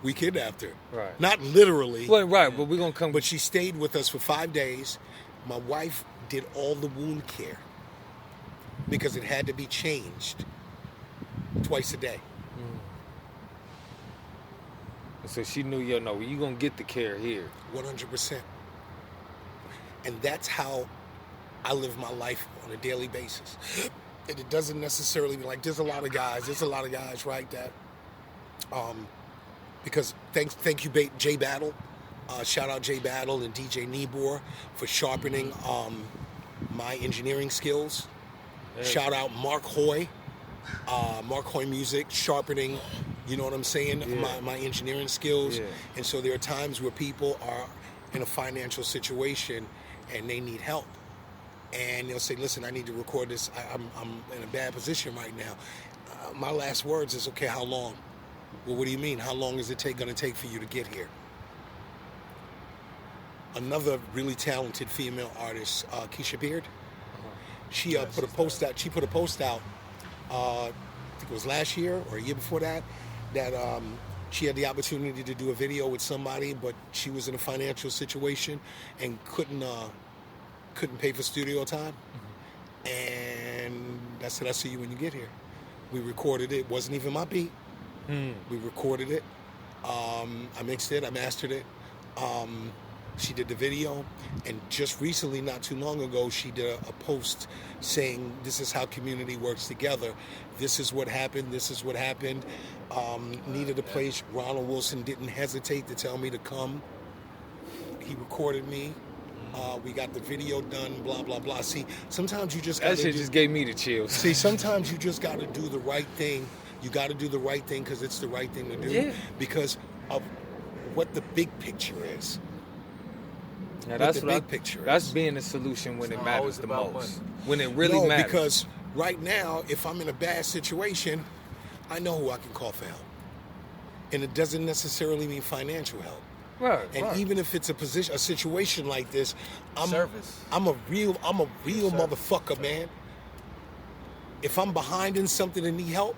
[SPEAKER 1] We kidnapped her.
[SPEAKER 2] Right.
[SPEAKER 1] Not literally.
[SPEAKER 2] Well, right, but we're going to come.
[SPEAKER 1] But she stayed with us for 5 days. My wife did all the wound care because it had to be changed twice a day.
[SPEAKER 2] So she knew, you're going to get the care here.
[SPEAKER 1] 100%. And that's how I live my life on a daily basis. And it doesn't necessarily be like, there's a lot of guys, right, that, because thank you, Jay Battle. Shout out Jay Battle and DJ Niebuhr for sharpening my engineering skills. Shout out Mark Hoy Music, sharpening, you know what I'm saying, my engineering skills. And so there are times where people are in a financial situation and they need help. And they'll say, listen, I need to record this. I'm in a bad position right now. My last words is, okay, how long? Well, what do you mean? How long is it going to take for you to get here? Another really talented female artist, Keisha Beard. She put a post out. She put a post out. I think it was last year or a year before that. That she had the opportunity to do a video with somebody, but she was in a financial situation and couldn't pay for studio time. And I said, I'll see you when you get here. We recorded it. It wasn't even my beat. We recorded it. I mixed it. I mastered it. She did the video, and just recently, not too long ago, she did a post saying, this is how community works together. This is what happened. This is what happened. Needed a place. Ronald Wilson didn't hesitate to tell me to come. He recorded me. We got the video done, blah, blah, blah. See, sometimes you just got to
[SPEAKER 2] That shit just gave me the chills.
[SPEAKER 1] See, sometimes you just got to do the right thing. You got to do the right thing because it's the right thing to do. Because of what the big picture is.
[SPEAKER 2] Now that's being the solution when it matters the most. Money. When it really matters.
[SPEAKER 1] Because right now, if I'm in a bad situation, I know who I can call for help. And it doesn't necessarily mean financial help.
[SPEAKER 2] Right.
[SPEAKER 1] And even if it's a situation like this, I'm a real motherfucker, man. If I'm behind in something and need help,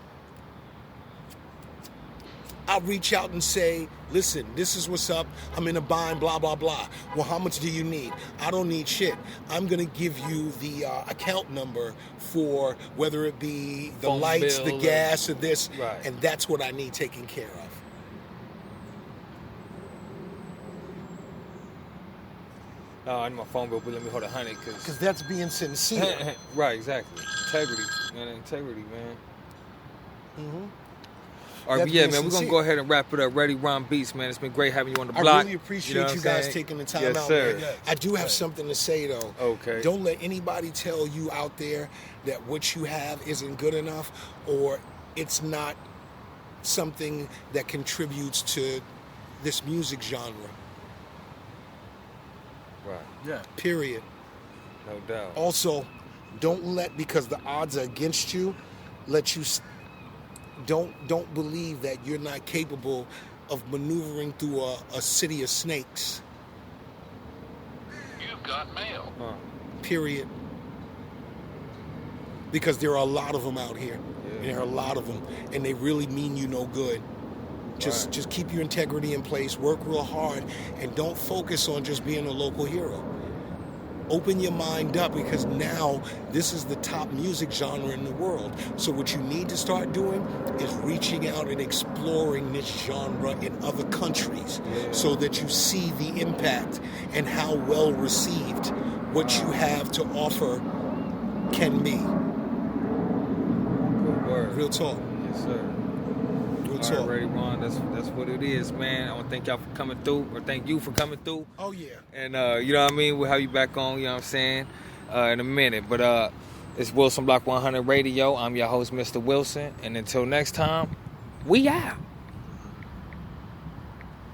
[SPEAKER 1] I'll reach out and say, listen, this is what's up. I'm in a bind, blah, blah, blah. Well, how much do you need? I don't need shit. I'm going to give you the account number for whether it be the phone lights, the gas, or this.
[SPEAKER 2] Right.
[SPEAKER 1] And that's what I need taken care of.
[SPEAKER 2] I need my phone bill, but let me hold 100
[SPEAKER 1] because that's being sincere.
[SPEAKER 2] Right, exactly. Integrity, man.
[SPEAKER 1] Mm-hmm.
[SPEAKER 2] All right, man, we're going to go ahead and wrap it up. Ready, Ron Beats, man. It's been great having you on the block.
[SPEAKER 1] I really appreciate you guys taking the time out.
[SPEAKER 2] Sir.
[SPEAKER 1] Man. I do have something to say, though.
[SPEAKER 2] Okay.
[SPEAKER 1] Don't let anybody tell you out there that what you have isn't good enough or it's not something that contributes to this music genre.
[SPEAKER 2] Right.
[SPEAKER 3] Yeah.
[SPEAKER 1] Period.
[SPEAKER 2] No doubt.
[SPEAKER 1] Also, don't let, because the odds are against you, let you... Don't believe that you're not capable of maneuvering through a city of snakes.
[SPEAKER 4] You've got mail.
[SPEAKER 1] Period. Because there are a lot of them out here. Yeah. There are a lot of them, and they really mean you no good. Just keep your integrity in place, work real hard, and don't focus on just being a local hero. Open your mind up, because now this is the top music genre in the world. So what you need to start doing is reaching out and exploring this genre in other countries so that you see the impact and how well received what you have to offer can be.
[SPEAKER 2] Good word.
[SPEAKER 1] Real talk.
[SPEAKER 2] Yes, sir. All right, Ready, Ron, that's what it is, man. I want to thank y'all for coming through, or thank you for coming through.
[SPEAKER 1] Oh, yeah.
[SPEAKER 2] And, you know what I mean? We'll have you back on, you know what I'm saying, in a minute. But it's Wilson Block 100 Radio. I'm your host, Mr. Wilson. And until next time, we out.